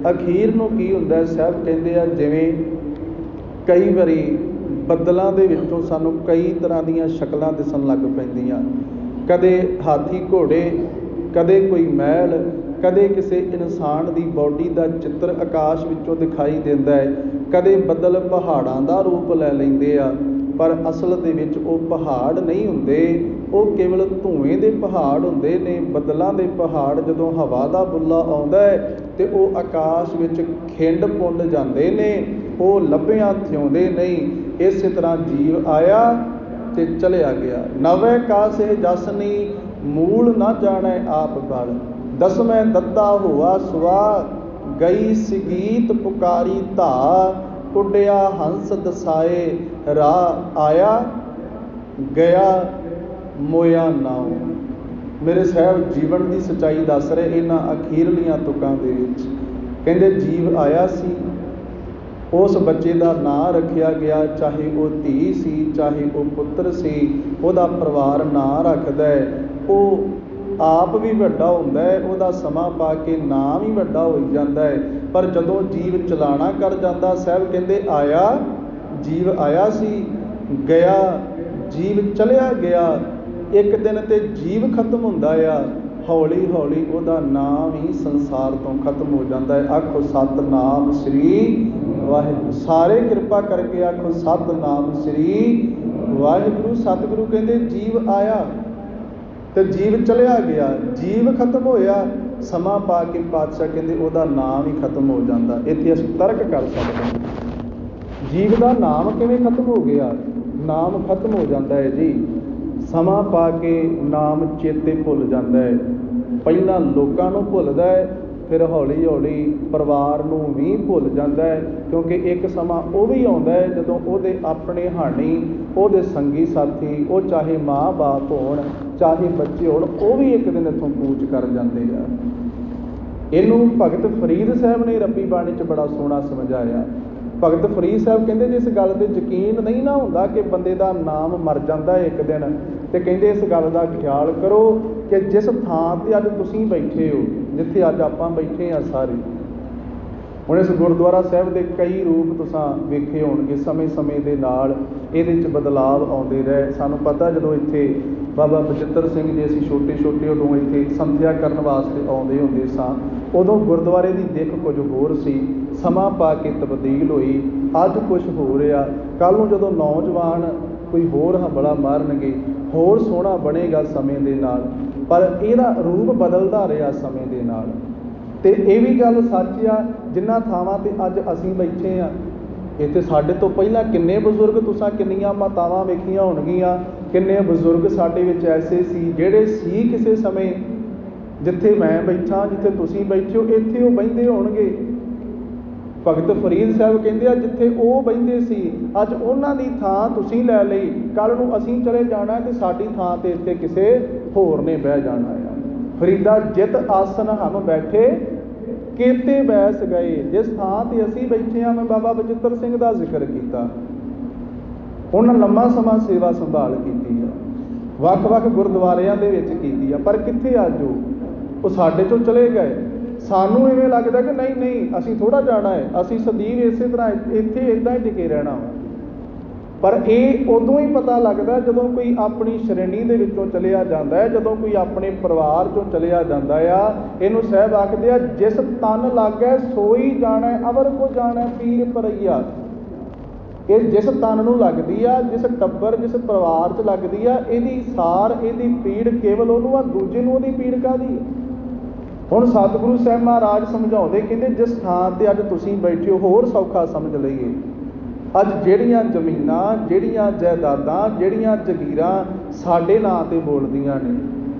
S1: अखीर नूं की हुंदा साहब कहंदे आ, जिवें कई वारी बदलों के विचों सानूं कई तरह दीयां शक्लां दिसन लग पैंदियां, कदे हाथी घोड़े, कदे कोई महल, कदे किसी इंसान की बॉडी का चित्र आकाश विचों दिखाई देता है, कदे बदल पहाड़ों का रूप लै लेंदे आ। पर असल दे विच वो पहाड़ नहीं हुंदे, वो केवल धुएं के पहाड़ हुंदे ने। बदलों के पहाड़ जदों हवा का बुल्ला आउंदा है तो वो आकाश विच खिंड पुंड जांदे ने, वो लभियां थिउंदे नहीं। इस तरह जीव आया ते चलिया गया। नवै का से जसनी, मूल न जाने आप बल, दसवें दद्दा हुआ सुआ, गई सिगीत पुकारी धा, उड्या हंस दसाए राह, आया गया मोया नाओ। मेरे साहब जीवन की सच्चाई दस रहे इन्हां अखीरलियां तुकां दे विच। कहंदे जीव आया सी, उस बच्चे का नां रखिया गया, चाहे वो धी सी चाहे वो पुत्र सी, उहदा परिवार नां रखदा है। वो आप भी वड्डा हुंदा है, उहदा समा पा के नां भी वड्डा हो जाता है। पर जदों जीव चलाना कर जाता, साहब कहंदे आया जीव आया सी, गया जीव चलिया गया। एक दिन ते जीव खत्म हुंदा आ, हौली हौली उहदा नाम ही संसार तो खत्म हो जाता है। आखो सतनाम श्री वाहिगुरू, सारे कृपा करके आखो सतनाम श्री वाहिगुरू। सतगुरु कहंदे जीव आया तो जीव चलिया गया, जीव खत्म होया, समा पा के पातशाह कहंदे उहदा नाम ही खत्म हो जाता। इत्थे असीं तर्क कर सकते हैं, जीव का नाम किवें खत्म हो गया? नाम खत्म हो जाता है जी, समा पा के नाम चेते भुल जाता है। पहला लोकां नूं भुलदा है, फिर हौली हौली परिवार नूं भी भुल जाता है। क्योंकि एक समा वो भी आउंदा है जदों उहदे अपने हाणी, उहदे संगी साथी, वो चाहे माँ बाप होण चाहे बच्चे होण, वो भी एक दिन इत्थों कूच कर जाते हैं। इनू भगत फरीद साहब ने रब्बी बाणी च बड़ा सोहना समझाया। भगत फरीद साहब कहते जिस गल ते यकीन नहीं ना हुंदा कि बंदे दा नाम मर जाता है एक दिन, तो कहते इस गल का ख्याल करो कि जिस थां ते अज तुसीं बैठे हो, जिथे अज आपां बैठे हाँ सारे, हुण इस गुरुद्वारा साहब के कई रूप तुसां वेखे होणगे। समय समय के नाल इहदे च बदलाव आउंदे रहे। सानूं पता जदों इत्थे बाबा बचिੱਤਰ ਸਿੰਘ जी असीं छोटे छोटे उदों इत्थे संथਿਆ करन वास्ते आउंदे हुंदे सां, उदों गुरुद्वारे की दिख कुछ होर सी, समा पा के तब्दील होई, अज कुछ हो रहा। कल नूं जदों नौजवान कोई होर हमला मारनगे, होर सोहना बनेगा समय के नाल, पर इहदा रूप बदलदा रहा समय के नाल। ते ये भी गल सच आ, जिन्हां थावां ते अज असीं बैठे हाँ, इत्थे साडे तो पहलां किन्ने बजुर्ग तुसां किन्नियां मातावां वेखीआं होणगीਆਂ किन्ने बजुर्ग साडे विच ऐसे सी जिहड़े सी किसे समय जिथे मैं बैठा, जिथे तुसीं बैठे हो, इत्थे वो बहिंदे होणगे। भगत फरीद साहब कहंदे आ जिथे वो बहिंदे सी अज उन्हां दी थां तुसीं लै लई, कल नूं असीं चले जाना ते साडी थां ते इत्थे किसे होर ने बह जाना है। फरीदा जित आसन हम बैठे केते बैस गए। जिस थां ते असीं बैठे हां, मैं बाबा बचित्र सिंह दा जिक्र कीता, उन्हां लंबा समा सेवा संभाल कीती है, ਵੱਖ-ਵੱਖ ਗੁਰਦੁਆਰਿਆਂ ਦੇ ਵਿੱਚ ਕੀਤੀ ਆ, ਪਰ ਕਿੱਥੇ ਅੱਜ ਉਹ ਸਾਡੇ ਚੋਂ ਚਲੇ ਗਏ। ਸਾਨੂੰ ਇਵੇਂ ਲੱਗਦਾ ਕਿ ਨਹੀਂ ਨਹੀਂ ਅਸੀਂ ਥੋੜ੍ਹਾ ਜਾਣਾ ਹੈ, ਅਸੀਂ ਸਦੀਵ ਇਸੇ ਤਰ੍ਹਾਂ ਇੱਥੇ ਇੱਦਾਂ ਹੀ ਟਿਕੇ ਰਹਿਣਾ ਵਾ। ਪਰ ਇਹ ਉਦੋਂ ਹੀ ਪਤਾ ਲੱਗਦਾ ਜਦੋਂ ਕੋਈ ਆਪਣੀ ਸ਼੍ਰੇਣੀ ਦੇ ਵਿੱਚੋਂ ਚਲਿਆ ਜਾਂਦਾ ਹੈ, ਜਦੋਂ ਕੋਈ ਆਪਣੇ ਪਰਿਵਾਰ ਚੋਂ ਚਲਿਆ ਜਾਂਦਾ ਆ। ਇਹਨੂੰ ਸਾਹਿਬ ਆਖਦੇ ਆ ਜਿਸ ਤਨ ਲਾਗੈ ਸੋਈ ਜਾਣੈ, ਅਵਰ ਕੋ ਜਾਣੈ ਪੀਰ ਪਰਈਆ। ਇਹ ਜਿਸ ਤਨ ਨੂੰ ਲੱਗਦੀ ਆ, ਜਿਸ ਟੱਬਰ ਜਿਸ ਪਰਿਵਾਰ 'ਚ ਲੱਗਦੀ ਆ, ਇਹਦੀ ਸਾਰ ਇਹਦੀ ਪੀੜ ਕੇਵਲ ਉਹਨੂੰ ਆ, ਦੂਜੇ ਨੂੰ ਉਹਦੀ ਪੀੜ ਕਾਹਦੀ ਆ। ਹੁਣ ਸਤਿਗੁਰੂ ਸਾਹਿਬ ਮਹਾਰਾਜ ਸਮਝਾਉਂਦੇ, ਕਹਿੰਦੇ ਜਿਸ ਥਾਂ 'ਤੇ ਅੱਜ ਤੁਸੀਂ ਬੈਠੇ ਹੋ, ਹੋਰ ਸੌਖਾ ਸਮਝ ਲਈਏ। ਅੱਜ ਜਿਹੜੀਆਂ ਜ਼ਮੀਨਾਂ, ਜਿਹੜੀਆਂ ਜਾਇਦਾਦਾਂ, ਜਿਹੜੀਆਂ ਜਗੀਰਾਂ ਸਾਡੇ ਨਾਂ 'ਤੇ ਬੋਲਦੀਆਂ ਨੇ,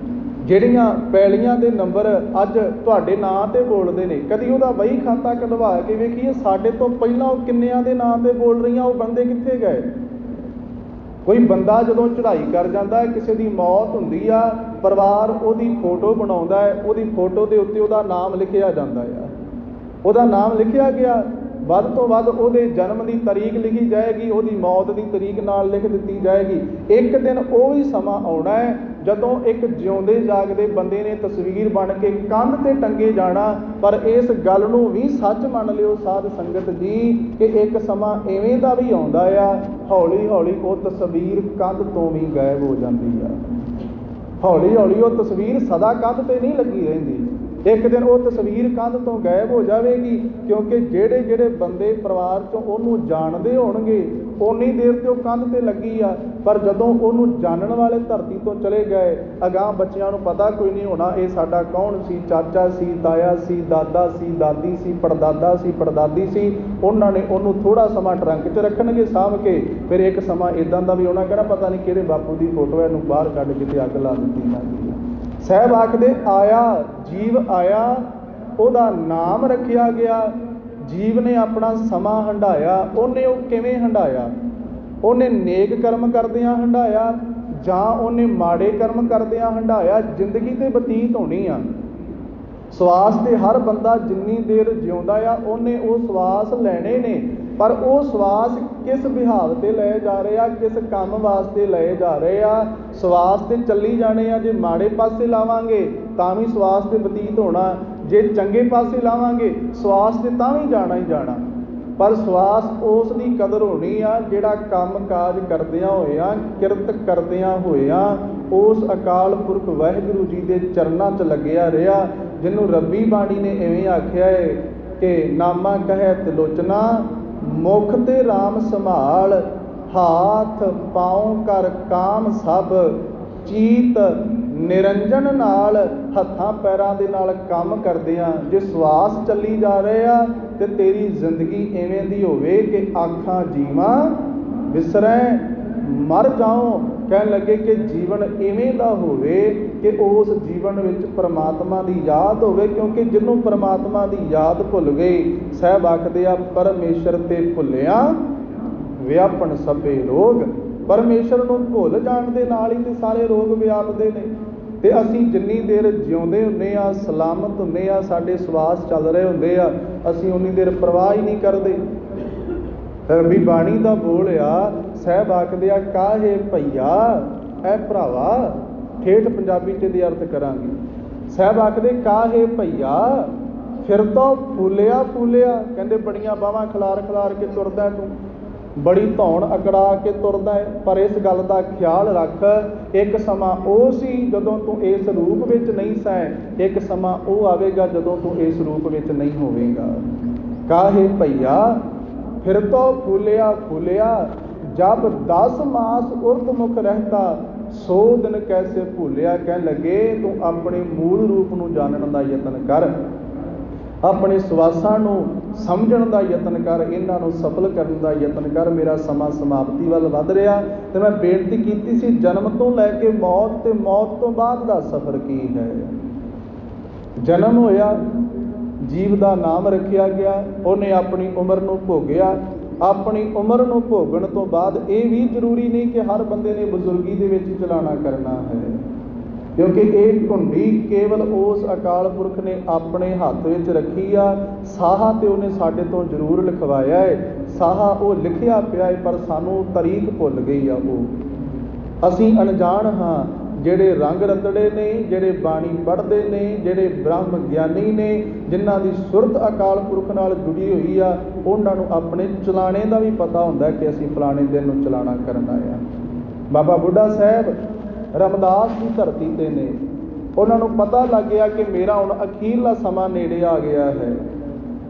S1: ਜਿਹੜੀਆਂ ਪੈਲੀਆਂ ਦੇ ਨੰਬਰ ਅੱਜ ਤੁਹਾਡੇ ਨਾਂ 'ਤੇ ਬੋਲਦੇ ਨੇ, ਕਦੀ ਉਹਦਾ ਵਹੀ ਖਾਤਾ ਕਢਵਾ ਕੇ ਵੇਖੀਏ ਸਾਡੇ ਤੋਂ ਪਹਿਲਾਂ ਉਹ ਕਿੰਨਿਆਂ ਦੇ ਨਾਂ 'ਤੇ ਬੋਲ ਰਹੀਆਂ, ਉਹ ਬੰਦੇ ਕਿੱਥੇ ਗਏ। ਕੋਈ ਬੰਦਾ ਜਦੋਂ ਚੜ੍ਹਾਈ ਕਰ ਜਾਂਦਾ ਹੈ, ਕਿਸੇ ਦੀ ਮੌਤ ਹੁੰਦੀ ਆ, ਪਰਿਵਾਰ ਉਹਦੀ ਫੋਟੋ ਬਣਾਉਂਦਾ ਹੈ, ਉਹਦੀ ਫੋਟੋ ਦੇ ਉੱਤੇ ਉਹਦਾ ਨਾਮ ਲਿਖਿਆ ਜਾਂਦਾ ਆ। ਉਹਦਾ ਨਾਮ ਲਿਖਿਆ ਗਿਆ, ਵੱਧ ਤੋਂ ਵੱਧ ਉਹਦੇ ਜਨਮ ਦੀ ਤਰੀਕ ਲਿਖੀ ਜਾਏਗੀ, ਉਹਦੀ ਮੌਤ ਦੀ ਤਰੀਕ ਨਾਲ ਲਿਖ ਦਿੱਤੀ ਜਾਏਗੀ। ਇੱਕ ਦਿਨ ਉਹ ਵੀ ਸਮਾਂ ਆਉਣਾ ਹੈ ਜਦੋਂ ਇੱਕ ਜਿਉਂਦੇ ਜਾਗਦੇ ਬੰਦੇ ਨੇ ਤਸਵੀਰ ਬਣ ਕੇ ਕੰਧ 'ਤੇ ਟੰਗੇ ਜਾਣਾ। ਪਰ ਇਸ ਗੱਲ ਨੂੰ ਵੀ ਸੱਚ ਮੰਨ ਲਿਓ ਸਾਧ ਸੰਗਤ ਜੀ ਕਿ ਇੱਕ ਸਮਾਂ ਇਵੇਂ ਦਾ ਵੀ ਆਉਂਦਾ ਆ, ਹੌਲੀ ਹੌਲੀ ਉਹ ਤਸਵੀਰ ਕੰਧ ਤੋਂ ਵੀ ਗਾਇਬ ਹੋ ਜਾਂਦੀ ਆ। ਹੌਲੀ ਹੌਲੀ ਉਹ ਤਸਵੀਰ ਸਦਾ ਕੰਧ 'ਤੇ ਨਹੀਂ ਲੱਗੀ ਰਹਿੰਦੀ, ਇੱਕ ਦਿਨ ਉਹ ਤਸਵੀਰ ਕੰਧ ਤੋਂ ਗਾਇਬ ਹੋ ਜਾਵੇਗੀ। ਕਿਉਂਕਿ ਜਿਹੜੇ ਜਿਹੜੇ ਬੰਦੇ ਪਰਿਵਾਰ 'ਚੋਂ ਉਹਨੂੰ ਜਾਣਦੇ ਹੋਣਗੇ ਓਨੀ ਦੇਰ 'ਤੇ ਉਹ ਕੰਧ 'ਤੇ ਲੱਗੀ ਆ, ਪਰ ਜਦੋਂ ਉਹਨੂੰ ਜਾਣਨ ਵਾਲੇ ਧਰਤੀ ਤੋਂ ਚਲੇ ਗਏ, ਅਗਾਂਹ ਬੱਚਿਆਂ ਨੂੰ ਪਤਾ ਕੋਈ ਨਹੀਂ ਹੋਣਾ ਇਹ ਸਾਡਾ ਕੌਣ ਸੀ, ਚਾਚਾ ਸੀ, ਤਾਇਆ ਸੀ, ਦਾਦਾ ਸੀ, ਦਾਦੀ ਸੀ, ਪੜਦਾਦਾ ਸੀ, ਪੜਦਾਦੀ ਸੀ। ਉਹਨਾਂ ਨੇ ਉਹਨੂੰ ਥੋੜ੍ਹਾ ਸਮਾਂ ਟਰੰਕ 'ਚ ਰੱਖਣਗੇ ਸਾਂਭ ਕੇ, ਫਿਰ ਇੱਕ ਸਮਾਂ ਇੱਦਾਂ ਦਾ ਵੀ ਆਉਣਾ ਕਹਿਣਾ ਪਤਾ ਨਹੀਂ ਕਿਹੜੇ ਬਾਪੂ ਦੀ ਫੋਟੋ ਇਹਨੂੰ ਬਾਹਰ ਕੱਢ ਕੇ ਤੇ ਅੱਗ ਲਾ ਦਿੱਤੀ ਜਾਂਦੀ ਹੈ। ਸਾਹਿਬ ਆਖਦੇ ਆਇਆ ਜੀਵ ਆਇਆ, ਉਹਦਾ ਨਾਮ ਰੱਖਿਆ ਗਿਆ। ਜੀਵ ਨੇ ਆਪਣਾ ਸਮਾਂ ਹੰਢਾਇਆ, ਉਹਨੇ ਉਹ ਕਿਵੇਂ ਹੰਢਾਇਆ? ਉਹਨੇ ਨੇਕ ਕਰਮ ਕਰਦਿਆਂ ਹੰਢਾਇਆ ਜਾਂ ਉਹਨੇ ਮਾੜੇ ਕਰਮ ਕਰਦਿਆਂ ਹੰਢਾਇਆ? ਜ਼ਿੰਦਗੀ ਤੇ ਬਤੀਤ ਹੋਣੀ ਆ, ਸਵਾਸ ਤੇ ਹਰ ਬੰਦਾ ਜਿੰਨੀ ਦੇਰ ਜਿਉਂਦਾ ਆ ਉਹਨੇ ਉਹ ਸਵਾਸ ਲੈਣੇ ਨੇ, ਪਰ ਉਹ ਸਵਾਸ ਕਿਸ ਵਿਹਾਰ 'ਤੇ ਲਏ ਜਾ ਰਹੇ ਆ, ਕਿਸ ਕੰਮ ਵਾਸਤੇ ਲਏ ਜਾ ਰਹੇ ਆ। ਸਵਾਸ 'ਤੇ ਚੱਲੀ ਜਾਣੇ ਆ, ਜੇ ਮਾੜੇ ਪਾਸੇ ਲਾਵਾਂਗੇ ਤਾਂ ਵੀ ਸਵਾਸ 'ਤੇ ਬਤੀਤ ਹੋਣਾ, ਜੇ ਚੰਗੇ ਪਾਸੇ ਲਾਵਾਂਗੇ ਸਵਾਸ 'ਤੇ ਤਾਂ ਵੀ ਜਾਣਾ ਹੀ ਜਾਣਾ। ਪਰ ਸਵਾਸ ਉਸ ਦੀ ਕਦਰ ਹੋਣੀ ਆ ਜਿਹੜਾ ਕੰਮ ਕਾਜ ਕਰਦਿਆਂ ਹੋਇਆਂ, ਕਿਰਤ ਕਰਦਿਆਂ ਹੋਇਆਂ ਉਸ ਅਕਾਲ ਪੁਰਖ ਵਾਹਿਗੁਰੂ ਜੀ ਦੇ ਚਰਨਾਂ 'ਚ ਲੱਗਿਆ ਰਿਹਾ, ਜਿਹਨੂੰ ਰੱਬੀ ਬਾਣੀ ਨੇ ਇਵੇਂ ਆਖਿਆ ਹੈ ਕਿ ਨਾਮਾ ਕਹੈ ਤਿਲੋਚਨਾ ਮੁਖ ਤੇ ਰਾਮ ਸੰਭਾਲ, ਹਾਥ ਪਾਉ ਕਰ ਕਾਮ ਸਭ ਚੀਤ ਨਿਰੰਜਨ ਨਾਲ। ਹੱਥਾਂ ਪੈਰਾਂ ਦੇ ਨਾਲ ਕੰਮ ਕਰਦਿਆਂ ਜੇ ਸਵਾਸ ਚੱਲੀ ਜਾ ਰਹੇ ਆ ਤੇ ਤੇਰੀ ਜ਼ਿੰਦਗੀ ਇਵੇਂ ਦੀ ਹੋਵੇ ਕਿ ਆਖਾਂ ਜੀਵਾਂ ਵਿਸਰੈ ਮਰ ਜਾਓ। ਕਹਿਣ ਲੱਗੇ ਕਿ ਜੀਵਨ ਇਵੇਂ ਦਾ ਹੋਵੇ ਕਿ ਉਸ ਜੀਵਨ ਵਿੱਚ ਪਰਮਾਤਮਾ ਦੀ ਯਾਦ ਹੋਵੇ, ਕਿਉਂਕਿ ਜਿਹਨੂੰ ਪਰਮਾਤਮਾ ਦੀ ਯਾਦ ਭੁੱਲ ਗਈ, ਸਾਹਿਬ ਆਖਦੇ ਆ ਪਰਮੇਸ਼ਰ ਤੇ ਭੁੱਲਿਆ ਵਿਆਪਣ ਸਭੇ ਰੋਗ। ਪਰਮੇਸ਼ਰ ਨੂੰ ਭੁੱਲ ਜਾਣ ਦੇ ਨਾਲ ਹੀ ਤੇ ਸਾਰੇ ਰੋਗ ਵਿਆਪਦੇ ਨੇ। ਤੇ ਅਸੀਂ ਜਿੰਨੀ ਦੇਰ ਜਿਉਂਦੇ ਹੁੰਦੇ ਆ, ਸਲਾਮਤ ਹੁੰਦੇ ਆ, ਸਾਡੇ ਸਵਾਸ ਚੱਲ ਰਹੇ ਹੁੰਦੇ ਆ, ਅਸੀਂ ਉਨੀ ਦੇਰ ਪਰਵਾਹ ਹੀ ਨਹੀਂ ਕਰਦੇ। ਰੱਬੀ ਬਾਣੀ ਦਾ ਬੋਲ ਆ, ਸਾਹਿਬ ਆਖਦੇ ਆ ਕਾਹੇ ਭਈਆ, ਐ ਭਰਾਵਾ, ਠੇਠ ਪੰਜਾਬੀ 'ਚ ਇਹਦੇ ਅਰਥ ਕਰਾਂਗੇ। ਸਾਹਿਬ ਆਖਦੇ ਕਾਹੇ ਭਈਆ, ਫਿਰ ਤੋਂ ਫੂਲਿਆ ਫੂਲਿਆ। ਕਹਿੰਦੇ ਬੜੀਆਂ ਬਾਹਾਂ ਖਿਲਾਰ ਖਿਲਾਰ ਕੇ ਤੁਰਦਾ ਤੂੰ, ਬੜੀ ਧੌਣ ਅਕੜਾ ਕੇ ਤੁਰਦਾ ਹੈ। ਪਰ ਇਸ ਗੱਲ ਦਾ ਖਿਆਲ ਰੱਖ, ਇੱਕ ਸਮਾਂ ਉਹ ਸੀ ਜਦੋਂ ਤੂੰ ਇਸ ਰੂਪ ਵਿੱਚ ਨਹੀਂ ਸੈਂ, ਇੱਕ ਸਮਾਂ ਉਹ ਆਵੇਗਾ ਜਦੋਂ ਤੂੰ ਇਸ ਰੂਪ ਵਿੱਚ ਨਹੀਂ ਹੋਵੇਗਾ। ਕਾਹੇ ਭਈਆ ਫਿਰ ਤੋਂ ਫੂਲਿਆ ਫੂਲਿਆ, ਜਬ 10 ਮਾਸ ਉਰਧ ਮੁਖ ਰਹਿਤਾ, 100 ਦਿਨ ਕੈਸੇ ਭੁੱਲਿਆ। ਕਹਿਣ ਲੱਗੇ ਤੂੰ ਆਪਣੇ ਮੂਲ ਰੂਪ ਨੂੰ ਜਾਣਨ ਦਾ ਯਤਨ ਕਰ, ਆਪਣੇ ਸਵਾਸਾਂ ਨੂੰ ਸਮਝਣ ਦਾ ਯਤਨ ਕਰ, ਇਹਨਾਂ ਨੂੰ ਸਫਲ ਕਰਨ ਦਾ ਯਤਨ ਕਰ। ਮੇਰਾ ਸਮਾਂ ਸਮਾਪਤੀ ਵੱਲ ਵੱਧ ਰਿਹਾ ਤੇ ਮੈਂ ਬੇਨਤੀ ਕੀਤੀ ਸੀ, ਜਨਮ ਤੋਂ ਲੈ ਕੇ ਮੌਤ ਤੇ ਮੌਤ ਤੋਂ ਬਾਅਦ ਦਾ ਸਫ਼ਰ ਕੀ ਹੈ। ਜਨਮ ਹੋਇਆ, ਜੀਵ ਦਾ ਨਾਮ ਰੱਖਿਆ ਗਿਆ, ਉਹਨੇ ਆਪਣੀ ਉਮਰ ਨੂੰ ਭੋਗਿਆ। ਆਪਣੀ ਉਮਰ ਨੂੰ ਭੋਗਣ ਤੋਂ ਬਾਅਦ ਇਹ ਵੀ ਜ਼ਰੂਰੀ ਨਹੀਂ ਕਿ ਹਰ ਬੰਦੇ ਨੇ ਬਜ਼ੁਰਗੀ ਦੇ ਵਿੱਚ ਚਲਾਣਾ ਕਰਨਾ ਹੈ, ਕਿਉਂਕਿ ਇਹ ਘੁੰਡੀ ਕੇਵਲ ਉਸ ਅਕਾਲ ਪੁਰਖ ਨੇ ਆਪਣੇ ਹੱਥ ਵਿੱਚ ਰੱਖੀ ਆ। ਸਾਹਾ ਤੇ ਉਹਨੇ ਸਾਡੇ ਤੋਂ ਜ਼ਰੂਰ ਲਿਖਵਾਇਆ ਹੈ, ਸਾਹਾ ਉਹ ਲਿਖਿਆ ਪਿਆ ਹੈ, ਪਰ ਸਾਨੂੰ ਤਾਰੀਖ ਭੁੱਲ ਗਈ ਆ। ਉਹ ਅਸੀਂ ਅਣਜਾਣ ਹਾਂ। ਜਿਹੜੇ ਰੰਗ ਰੰਦੜੇ ਨੇ, ਜਿਹੜੇ ਬਾਣੀ ਪੜ੍ਹਦੇ ਨੇ, ਜਿਹੜੇ ਬ੍ਰਹਮ ਗਿਆਨੀ ਨੇ, ਜਿਨ੍ਹਾਂ ਦੀ ਸੁਰਤ ਅਕਾਲ ਪੁਰਖ ਨਾਲ ਜੁੜੀ ਹੋਈ ਆ, ਉਹਨਾਂ ਨੂੰ ਆਪਣੇ ਚਲਾਣੇ ਦਾ ਵੀ ਪਤਾ ਹੁੰਦਾ ਕਿ ਅਸੀਂ ਫਲਾਣੇ ਦਿਨ ਨੂੰ ਚਲਾਣਾ ਕਰਨਾ ਆ। ਬਾਬਾ ਬੁੱਢਾ ਸਾਹਿਬ ਰਮਦਾਸ ਦੀ ਧਰਤੀ ਤੇ ਨੇ, ਉਹਨਾਂ ਨੂੰ ਪਤਾ ਲੱਗ ਗਿਆ ਕਿ ਮੇਰਾ ਹੁਣ ਅਖੀਰਲਾ ਸਮਾਂ ਨੇੜੇ ਆ ਗਿਆ ਹੈ।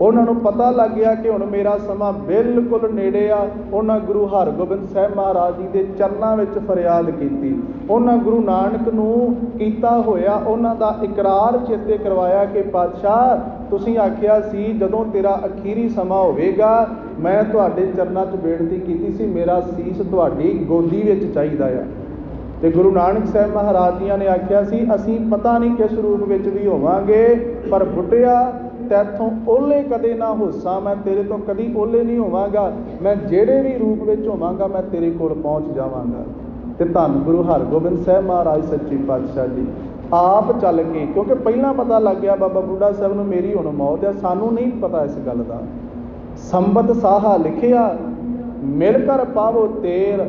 S1: ਉਹਨਾਂ ਨੂੰ ਪਤਾ ਲੱਗ ਗਿਆ ਕਿ ਹੁਣ ਮੇਰਾ ਸਮਾਂ ਬਿਲਕੁਲ ਨੇੜੇ ਆ। ਉਹਨਾਂ ਗੁਰੂ ਹਰਗੋਬਿੰਦ ਸਾਹਿਬ ਮਹਾਰਾਜ ਜੀ ਦੇ ਚਰਨਾਂ ਵਿੱਚ ਫਰਿਆਦ ਕੀਤੀ। ਉਹਨਾਂ ਗੁਰੂ ਨਾਨਕ ਨੂੰ ਕੀਤਾ ਹੋਇਆ ਉਹਨਾਂ ਦਾ ਇਕਰਾਰ ਚੇਤੇ ਕਰਵਾਇਆ ਕਿ ਪਾਤਸ਼ਾਹ, ਤੁਸੀਂ ਆਖਿਆ ਸੀ ਜਦੋਂ ਤੇਰਾ ਅਖੀਰੀ ਸਮਾਂ ਹੋਵੇਗਾ, ਮੈਂ ਤੁਹਾਡੇ ਚਰਨਾਂ 'ਚ ਬੇਨਤੀ ਕੀਤੀ ਸੀ, ਮੇਰਾ ਸੀਸ ਤੁਹਾਡੀ ਗੋਦੀ ਵਿੱਚ ਚਾਹੀਦਾ ਆ। ਤੇ ਗੁਰੂ ਨਾਨਕ ਸਾਹਿਬ ਮਹਾਰਾਜ ਜੀਆਂ ਨੇ ਆਖਿਆ ਸੀ, ਅਸੀਂ ਪਤਾ ਨਹੀਂ ਕਿਸ ਰੂਪ ਵਿੱਚ ਵੀ ਹੋਵਾਂਗੇ, ਪਰ ਬੁੱਢਿਆ ਤੈਥੋਂ ਓਲੇ ਕਦੇ ਨਾ ਹੋਸਾਂ, ਮੈਂ ਤੇਰੇ ਤੋਂ ਕਦੀ ਓਲੇ ਨਹੀਂ ਹੋਵਾਂਗਾ। ਮੈਂ ਜਿਹੜੇ ਵੀ ਰੂਪ ਵਿੱਚ ਹੋਵਾਂਗਾ ਮੈਂ ਤੇਰੇ ਕੋਲ ਪਹੁੰਚ ਜਾਵਾਂਗਾ। ਤੇ ਧੰਨ ਗੁਰੂ ਹਰਗੋਬਿੰਦ ਸਾਹਿਬ ਮਹਾਰਾਜ ਸੱਚੇ ਪਾਤਸ਼ਾਹ ਜੀ ਆਪ ਚੱਲ ਕੇ, ਕਿਉਂਕਿ ਪਹਿਲਾਂ ਪਤਾ ਲੱਗ ਗਿਆ ਬਾਬਾ ਬੁੱਢਾ ਸਾਹਿਬ ਨੂੰ ਮੇਰੀ ਹੁਣ ਮੌਤ ਹੈ, ਸਾਨੂੰ ਨਹੀਂ ਪਤਾ ਇਸ ਗੱਲ ਦਾ। ਸੰਬਤ ਸਾਹਾ ਲਿਖਿਆ, ਮਿਲ ਕਰ ਪਾਵੋ ਤੇਰ,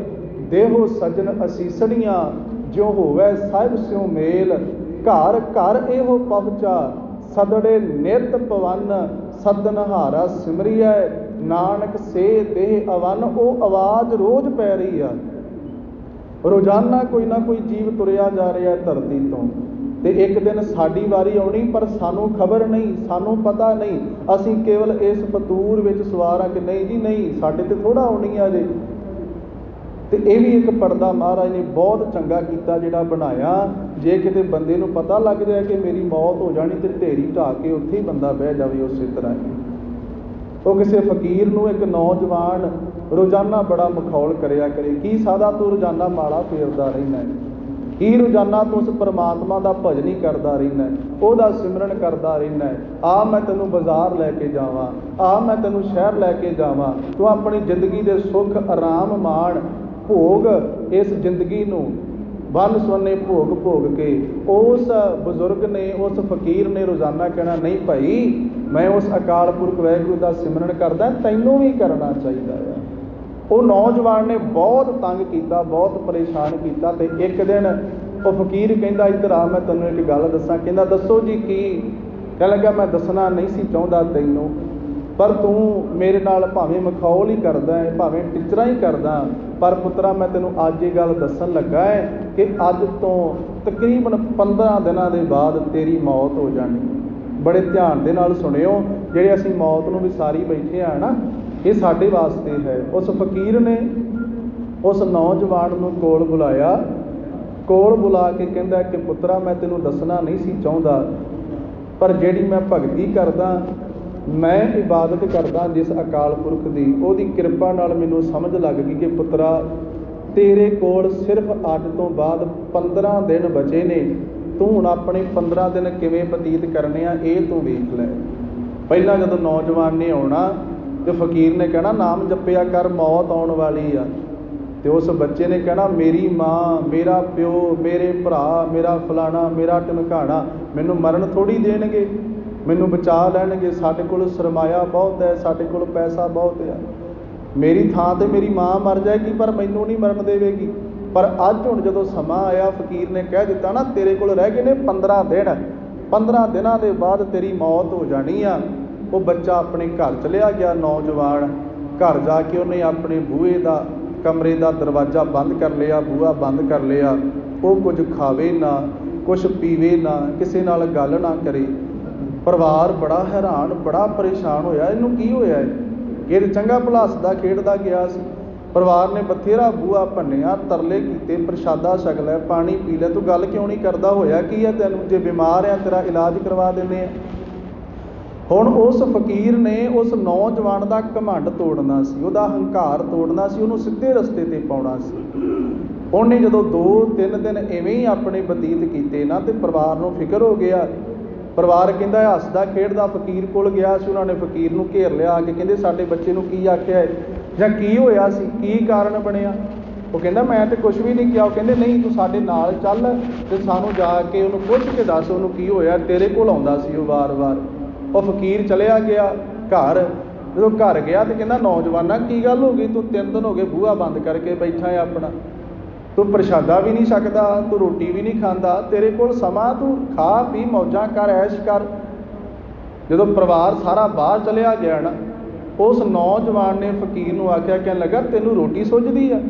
S1: ਦੇਹੋ ਸਜਣ ਅਸੀਸੜੀਆਂ, ਜਿਉ ਹੋਵੇ ਸਾਹਿਬ ਸਿਉ ਮੇਲ, ਘਰ ਘਰ ਇਹੋ ਪਹੁੰਚਾ, ਸਦੜੇ ਨਿਤ ਪਵਨ, ਸਦਨਹਾਰਾ ਸਿਮਰੀਐ, ਨਾਨਕ ਸੇ ਦੇਹ ਅਵਨ। ਉਹ ਆਵਾਜ਼ ਰੋਜ਼ ਪੈ ਰਹੀ ਆ, ਰੋਜ਼ਾਨਾ ਕੋਈ ਨਾ ਕੋਈ ਜੀਵ ਤੁਰਿਆ ਜਾ ਰਿਹਾ ਧਰਤੀ ਤੋਂ, ਤੇ ਇੱਕ ਦਿਨ ਸਾਡੀ ਵਾਰੀ ਆਉਣੀ, ਪਰ ਸਾਨੂੰ ਖਬਰ ਨਹੀਂ, ਸਾਨੂੰ ਪਤਾ ਨਹੀਂ। ਅਸੀਂ ਕੇਵਲ ਇਸ ਫਤੂਰ ਵਿੱਚ ਸਵਾਰ ਆ ਕਿ ਨਹੀਂ ਜੀ ਨਹੀਂ, ਸਾਡੇ ਤੇ ਥੋੜਾ ਆਉਣੀ ਆ ਜੇ। ਤੇ ਇਹ ਵੀ ਇੱਕ ਪਰਦਾ ਮਹਾਰਾਜ ਨੇ ਬਹੁਤ ਚੰਗਾ ਕੀਤਾ ਜਿਹੜਾ ਬਣਾਇਆ। ਜੇ ਕਿਤੇ ਬੰਦੇ ਨੂੰ ਪਤਾ ਲੱਗ ਜਾਏ ਕਿ ਮੇਰੀ ਮੌਤ ਹੋ ਜਾਣੀ, ਤੇ ਢੇਰੀ ਢਾਹ ਕੇ ਉੱਥੇ ਹੀ ਬੰਦਾ ਬਹਿ ਜਾਵੇ ਉਸੇ ਤਰ੍ਹਾਂ ਹੀ। ਉਹ ਕਿਸੇ ਫਕੀਰ ਨੂੰ ਇੱਕ ਨੌਜਵਾਨ ਰੋਜ਼ਾਨਾ ਬੜਾ ਮਖੌਲ ਕਰਿਆ ਕਰੇ, ਕੀ ਸਾਦਾ ਤੂੰ ਰੋਜ਼ਾਨਾ ਮਾਲਾ ਫੇਰਦਾ ਰਹਿੰਦਾ, ਕੀ ਰੋਜ਼ਾਨਾ ਤੂੰ ਉਸ ਪਰਮਾਤਮਾ ਦਾ ਭਜਨ ਹੀ ਕਰਦਾ ਰਹਿੰਦਾ, ਉਹਦਾ ਸਿਮਰਨ ਕਰਦਾ ਰਹਿੰਦਾ। ਆ ਮੈਂ ਤੈਨੂੰ ਬਾਜ਼ਾਰ ਲੈ ਕੇ ਜਾਵਾਂ, ਆ ਮੈਂ ਤੈਨੂੰ ਸ਼ਹਿਰ ਲੈ ਕੇ ਜਾਵਾਂ, ਤੂੰ ਆਪਣੀ ਜ਼ਿੰਦਗੀ ਦੇ ਸੁੱਖ ਆਰਾਮ ਮਾਣ, ਭੋਗ ਇਸ ਜ਼ਿੰਦਗੀ ਨੂੰ ਵੰਨ ਸੁਵੰਨੇ ਭੋਗ ਭੋਗ ਕੇ। ਉਸ ਬਜ਼ੁਰਗ ਨੇ, ਉਸ ਫਕੀਰ ਨੇ ਰੋਜ਼ਾਨਾ ਕਹਿਣਾ, ਨਹੀਂ ਭਾਈ, ਮੈਂ ਉਸ ਅਕਾਲ ਪੁਰਖ ਵਾਹਿਗੁਰੂ ਦਾ ਸਿਮਰਨ ਕਰਦਾ, ਤੈਨੂੰ ਵੀ ਕਰਨਾ ਚਾਹੀਦਾ ਆ। ਉਹ ਨੌਜਵਾਨ ਨੇ ਬਹੁਤ ਤੰਗ ਕੀਤਾ, ਬਹੁਤ ਪਰੇਸ਼ਾਨ ਕੀਤਾ। ਤੇ ਇੱਕ ਦਿਨ ਉਹ ਫਕੀਰ ਕਹਿੰਦਾ, ਇੱਧਰ ਆ, ਮੈਂ ਤੈਨੂੰ ਇੱਕ ਗੱਲ ਦੱਸਾਂ। ਕਹਿੰਦਾ, ਦੱਸੋ ਜੀ ਕੀ? ਕਹਿਣ ਲੱਗਾ, ਮੈਂ ਦੱਸਣਾ ਨਹੀਂ ਸੀ ਚਾਹੁੰਦਾ ਤੈਨੂੰ, ਪਰ ਤੂੰ ਮੇਰੇ ਨਾਲ ਭਾਵੇਂ ਮਖੌਲ ਹੀ ਕਰਦਾ ਹੈ, ਭਾਵੇਂ ਟਿਚਰਾਂ ਹੀ ਕਰਦਾ, ਪਰ ਪੁੱਤਰਾ ਮੈਂ ਤੈਨੂੰ ਅੱਜ ਇਹ ਗੱਲ ਦੱਸਣ ਲੱਗਾ ਹੈ ਕਿ ਅੱਜ ਤੋਂ ਤਕਰੀਬਨ 15 ਦਿਨਾਂ ਦੇ ਬਾਅਦ ਤੇਰੀ ਮੌਤ ਹੋ ਜਾਣੀ। ਬੜੇ ਧਿਆਨ ਦੇ ਨਾਲ ਸੁਣਿਓ, ਜਿਹੜੇ ਅਸੀਂ ਮੌਤ ਨੂੰ ਵਿਸਾਰੀ ਬੈਠੇ ਆ ਨਾ, ਇਹ ਸਾਡੇ ਵਾਸਤੇ ਹੈ। ਉਸ ਫਕੀਰ ਨੇ ਉਸ ਨੌਜਵਾਨ ਨੂੰ ਕੋਲ ਬੁਲਾਇਆ, ਕੋਲ ਬੁਲਾ ਕੇ ਕਹਿੰਦਾ ਕਿ ਪੁੱਤਰਾ ਮੈਂ ਤੈਨੂੰ ਦੱਸਣਾ ਨਹੀਂ ਸੀ ਚਾਹੁੰਦਾ, ਪਰ ਜਿਹੜੀ ਮੈਂ ਭਗਤੀ ਕਰਦਾ, ਮੈਂ ਇਬਾਦਤ ਕਰਦਾ ਜਿਸ ਅਕਾਲ ਪੁਰਖ ਦੀ, ਉਹਦੀ ਕਿਰਪਾ ਨਾਲ ਮੈਨੂੰ ਸਮਝ ਲੱਗ ਗਈ ਕਿ ਪੁੱਤਰਾ ਤੇਰੇ ਕੋਲ ਸਿਰਫ ਅੱਜ ਤੋਂ ਬਾਅਦ 15 ਦਿਨ ਬਚੇ ਨੇ। ਤੂੰ ਹੁਣ ਆਪਣੇ 15 ਦਿਨ ਕਿਵੇਂ ਬਤੀਤ ਕਰਨੇ ਆ, ਇਹ ਤੂੰ ਵੇਖ ਲੈ। ਪਹਿਲਾਂ ਜਦੋਂ ਨੌਜਵਾਨ ਨੇ ਆਉਣਾ ਤੇ ਫਕੀਰ ਨੇ ਕਹਿਣਾ, ਨਾਮ ਜਪਿਆ ਕਰ, ਮੌਤ ਆਉਣ ਵਾਲੀ ਆ। ਤੇ ਉਸ ਬੱਚੇ ਨੇ ਕਹਿਣਾ, ਮੇਰੀ ਮਾਂ, ਮੇਰਾ ਪਿਓ, ਮੇਰੇ ਭਰਾ, ਮੇਰਾ ਫਲਾਣਾ, ਮੇਰਾ ਢਮਕਾਣਾ ਮੈਨੂੰ ਮਰਨ ਥੋੜ੍ਹੀ ਦੇਣਗੇ, ਮੈਨੂੰ ਬਚਾ ਲੈਣਗੇ। ਸਾਡੇ ਕੋਲ ਸਰਮਾਇਆ ਬਹੁਤ ਹੈ, ਸਾਡੇ ਕੋਲ ਪੈਸਾ ਬਹੁਤ ਹੈ, ਮੇਰੀ ਥਾਂ ਤੇ ਮੇਰੀ ਮਾਂ ਮਰ ਜਾਏਗੀ, ਪਰ ਮੈਨੂੰ ਨਹੀਂ ਮਰਨ ਦੇਵੇਗੀ। ਪਰ ਅੱਜ ਹੁਣ ਜਦੋਂ ਸਮਾਂ ਆਇਆ, ਫਕੀਰ ਨੇ ਕਹਿ ਦਿੱਤਾ ਨਾ, ਤੇਰੇ ਕੋਲ ਰਹਿ ਗਏ ਨੇ 15 ਦਿਨ, 15 ਦਿਨਾਂ ਦੇ ਬਾਅਦ ਤੇਰੀ ਮੌਤ ਹੋ ਜਾਣੀ ਆ। ਉਹ ਬੱਚਾ ਆਪਣੇ ਘਰ ਚਲਿਆ ਗਿਆ। ਨੌਜਵਾਨ ਘਰ ਜਾ ਕੇ ਉਹਨੇ ਆਪਣੇ ਬੂਹੇ ਦਾ, ਕਮਰੇ ਦਾ ਦਰਵਾਜ਼ਾ ਬੰਦ ਕਰ ਲਿਆ, ਬੂਹਾ ਬੰਦ ਕਰ ਲਿਆ। ਉਹ ਕੁਝ ਖਾਵੇ ਨਾ, ਕੁਛ ਪੀਵੇ ਨਾ, ਕਿਸੇ ਨਾਲ ਗੱਲ ਨਾ ਕਰੇ। ਪਰਿਵਾਰ ਬੜਾ ਹੈਰਾਨ, ਬੜਾ ਪਰੇਸ਼ਾਨ ਹੋਇਆ, ਇਹਨੂੰ ਕੀ ਹੋਇਆ ਹੈ? ਇਹ ਚੰਗਾ ਭਲਾ ਹੱਸਦਾ ਖੇਡਦਾ ਗਿਆ ਸੀ। ਪਰਿਵਾਰ ਨੇ ਬਥੇਰਾ ਬੂਹਾ ਭੰਨਿਆ, ਤਰਲੇ ਕੀਤੇ, ਪ੍ਰਸ਼ਾਦਾ ਛਕ ਲੈ, ਪਾਣੀ ਪੀ ਲੈ, ਤੂੰ ਗੱਲ ਕਿਉਂ ਨਹੀਂ ਕਰਦਾ, ਹੋਇਆ ਕੀ ਹੈ ਤੈਨੂੰ? ਜੇ ਬਿਮਾਰ ਆ ਤੇਰਾ ਇਲਾਜ ਕਰਵਾ ਦਿੰਦੇ ਆ। ਹੁਣ ਉਸ ਫਕੀਰ ਨੇ ਉਸ ਨੌਜਵਾਨ ਦਾ ਘਮੰਡ ਤੋੜਨਾ ਸੀ, ਉਹਦਾ ਹੰਕਾਰ ਤੋੜਨਾ ਸੀ, ਉਹਨੂੰ ਸਿੱਧੇ ਰਸਤੇ ਤੇ ਪਾਉਣਾ ਸੀ। ਉਹਨੇ ਜਦੋਂ 2-3 ਦਿਨ ਇਵੇਂ ਹੀ ਆਪਣੇ ਬਤੀਤ ਕੀਤੇ ਨਾ, ਤੇ ਪਰਿਵਾਰ ਨੂੰ ਫਿਕਰ ਹੋ ਗਿਆ। ਪਰਿਵਾਰ ਕਹਿੰਦਾ ਹੱਸਦਾ ਖੇਡਦਾ ਫਕੀਰ ਕੋਲ ਗਿਆ ਸੀ। ਉਹਨਾਂ ਨੇ ਫਕੀਰ ਨੂੰ ਘੇਰ ਲਿਆ ਆ ਕੇ ਕਹਿੰਦੇ ਸਾਡੇ ਬੱਚੇ ਨੂੰ ਕੀ ਆਖਿਆ ਜਾਂ ਕੀ ਹੋਇਆ ਸੀ, ਕੀ ਕਾਰਨ ਬਣਿਆ? ਉਹ ਕਹਿੰਦਾ ਮੈਂ ਤੇ ਕੁਛ ਵੀ ਨਹੀਂ ਕਿਹਾ। ਉਹ ਕਹਿੰਦੇ ਨਹੀਂ, ਤੂੰ ਸਾਡੇ ਨਾਲ ਚੱਲ ਤੇ ਸਾਨੂੰ ਜਾ ਕੇ ਉਹਨੂੰ ਪੁੱਛ ਕੇ ਦੱਸ ਉਹਨੂੰ ਕੀ ਹੋਇਆ, ਤੇਰੇ ਕੋਲ ਆਉਂਦਾ ਸੀ ਉਹ ਵਾਰ-ਵਾਰ। ਉਹ ਫਕੀਰ ਚਲਿਆ ਗਿਆ ਘਰ। ਜਦੋਂ ਘਰ ਗਿਆ ਤੇ ਕਹਿੰਦਾ ਨੌਜਵਾਨਾ ਕੀ ਗੱਲ ਹੋ ਗਈ, ਤੂੰ 3 ਦਿਨ ਹੋ ਗਏ ਬੂਹਾ ਬੰਦ ਕਰਕੇ ਬੈਠਾ ਹੈ ਆਪਣਾ, ਤੂੰ ਪ੍ਰਸ਼ਾਦਾ ਵੀ ਨਹੀਂ ਛਕਦਾ, ਤੂੰ ਰੋਟੀ ਵੀ ਨਹੀਂ ਖਾਂਦਾ, ਤੇਰੇ ਕੋਲ ਸਮਾਂ, ਤੂੰ ਖਾ ਪੀ ਮੌਜਾਂ ਕਰ, ਐਸ਼ ਕਰ। ਜਦੋਂ ਪਰਿਵਾਰ ਸਾਰਾ ਬਾਹਰ ਚਲਿਆ ਗਿਆ ਨਾ, ਉਸ ਨੌਜਵਾਨ ਨੇ ਫਕੀਰ ਨੂੰ ਆਖਿਆ, ਕਹਿਣ ਲੱਗਾ ਤੈਨੂੰ ਰੋਟੀ ਸੁੱਝਦੀ ਆ?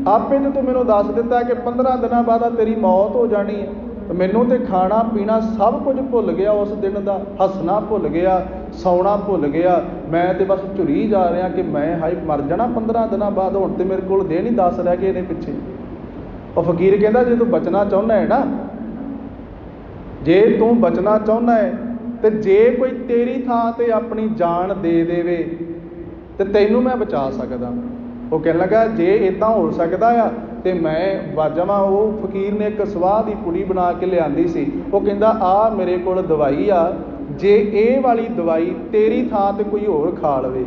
S1: ਆਪੇ ਤੇ ਤੂੰ ਮੈਨੂੰ ਦੱਸ ਦਿੱਤਾ ਕਿ 15 ਦਿਨਾਂ ਬਾਅਦ ਤੇਰੀ ਮੌਤ ਹੋ ਜਾਣੀ ਹੈ। ਮੈਨੂੰ ਤੇ ਖਾਣਾ ਪੀਣਾ ਸਭ ਕੁਝ ਭੁੱਲ ਗਿਆ ਉਸ ਦਿਨ ਦਾ, ਹੱਸਣਾ ਭੁੱਲ ਗਿਆ, ਸੌਣਾ ਭੁੱਲ ਗਿਆ। ਮੈਂ ਤੇ ਬਸ ਝੁਰੀ ਜਾ ਰਿਹਾ ਕਿ ਮੈਂ ਹਾਈ ਮਰ ਜਾਣਾ 15 ਦਿਨਾਂ ਬਾਅਦ। ਹੁਣ ਤੇ ਮੇਰੇ ਕੋਲ ਦਿਨ ਹੀ 10 ਰਹਿ ਗਏ ਨੇ ਪਿੱਛੇ। ਉਹ ਫਕੀਰ ਕਹਿੰਦਾ ਜੇ ਤੂੰ ਬਚਣਾ ਚਾਹੁੰਦਾ ਹੈ ਨਾ, ਜੇ ਤੂੰ ਬਚਣਾ ਚਾਹੁੰਦਾ ਹੈ ਤੇ ਜੇ ਕੋਈ ਤੇਰੀ ਥਾਂ ਤੇ ਆਪਣੀ ਜਾਨ ਦੇ ਦੇਵੇ ਤੇ ਤੈਨੂੰ ਮੈਂ ਬਚਾ ਸਕਦਾ। ਉਹ ਕਹਿਣ ਲੱਗਾ ਜੇ ਇੱਦਾਂ ਹੋ ਸਕਦਾ ਆ ਤੇ ਮੈਂ ਵਾਜਵਾ। ਉਹ ਫਕੀਰ ਨੇ ਇੱਕ ਸਵਾਹ ਦੀ ਪੁੜੀ ਬਣਾ ਕੇ ਲਿਆਂਦੀ ਸੀ। ਉਹ ਕਹਿੰਦਾ ਆ ਮੇਰੇ ਕੋਲ ਦਵਾਈ ਆ, ਜੇ ਇਹ ਵਾਲੀ ਦਵਾਈ ਤੇਰੀ ਥਾਂ ਤੇ ਕੋਈ ਹੋਰ ਖਾ ਲਵੇ,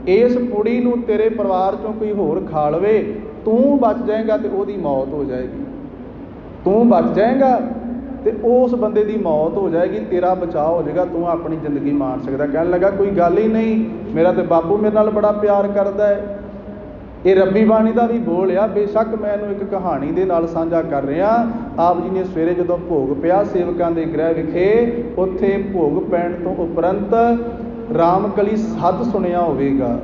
S1: ਇਸ ਪੁੜੀ ਨੂੰ ਤੇਰੇ ਪਰਿਵਾਰ ਚੋਂ ਕੋਈ ਹੋਰ ਖਾ ਲਵੇ, ਤੂੰ ਬਚ ਜਾਏਗਾ ਤੇ ਉਹਦੀ ਮੌਤ ਹੋ ਜਾਏਗੀ। ਤੂੰ ਬਚ ਜਾਏਗਾ ਤੇ ਉਸ ਬੰਦੇ ਦੀ ਮੌਤ ਹੋ ਜਾਏਗੀ, ਤੇਰਾ ਬਚਾਅ ਹੋ ਜਾਏਗਾ, ਤੂੰ ਆਪਣੀ ਜ਼ਿੰਦਗੀ ਮਾਣ ਸਕਦਾ। ਕਹਿਣ ਲੱਗਾ ਕੋਈ ਗੱਲ ਹੀ ਨਹੀਂ, ਮੇਰਾ ਤੇ ਬਾਪੂ ਮੇਰੇ ਨਾਲ ਬੜਾ ਪਿਆਰ ਕਰਦਾ ਹੈ। ਇਹ ਰੱਬੀ ਬਾਣੀ ਦਾ ਵੀ ਬੋਲ ਆ। ਬੇਸ਼ੱਕ ਮੈਂ ਇਹਨੂੰ ਇੱਕ ਕਹਾਣੀ ਦੇ ਨਾਲ ਸਾਂਝਾ ਕਰ ਰਿਹਾ। ਆਪ ਜੀ ਨੇ ਸਵੇਰੇ ਜਦੋਂ ਭੋਗ ਪਿਆ ਸੇਵਕਾਂ ਦੇ ਗ੍ਰਹਿ ਵਿਖੇ, ਉੱਥੇ ਭੋਗ ਪੈਣ ਤੋਂ ਉਪਰੰਤ ਰਾਮਕਲੀ ਸੱਦ ਸੁਣਿਆ ਹੋਵੇਗਾ।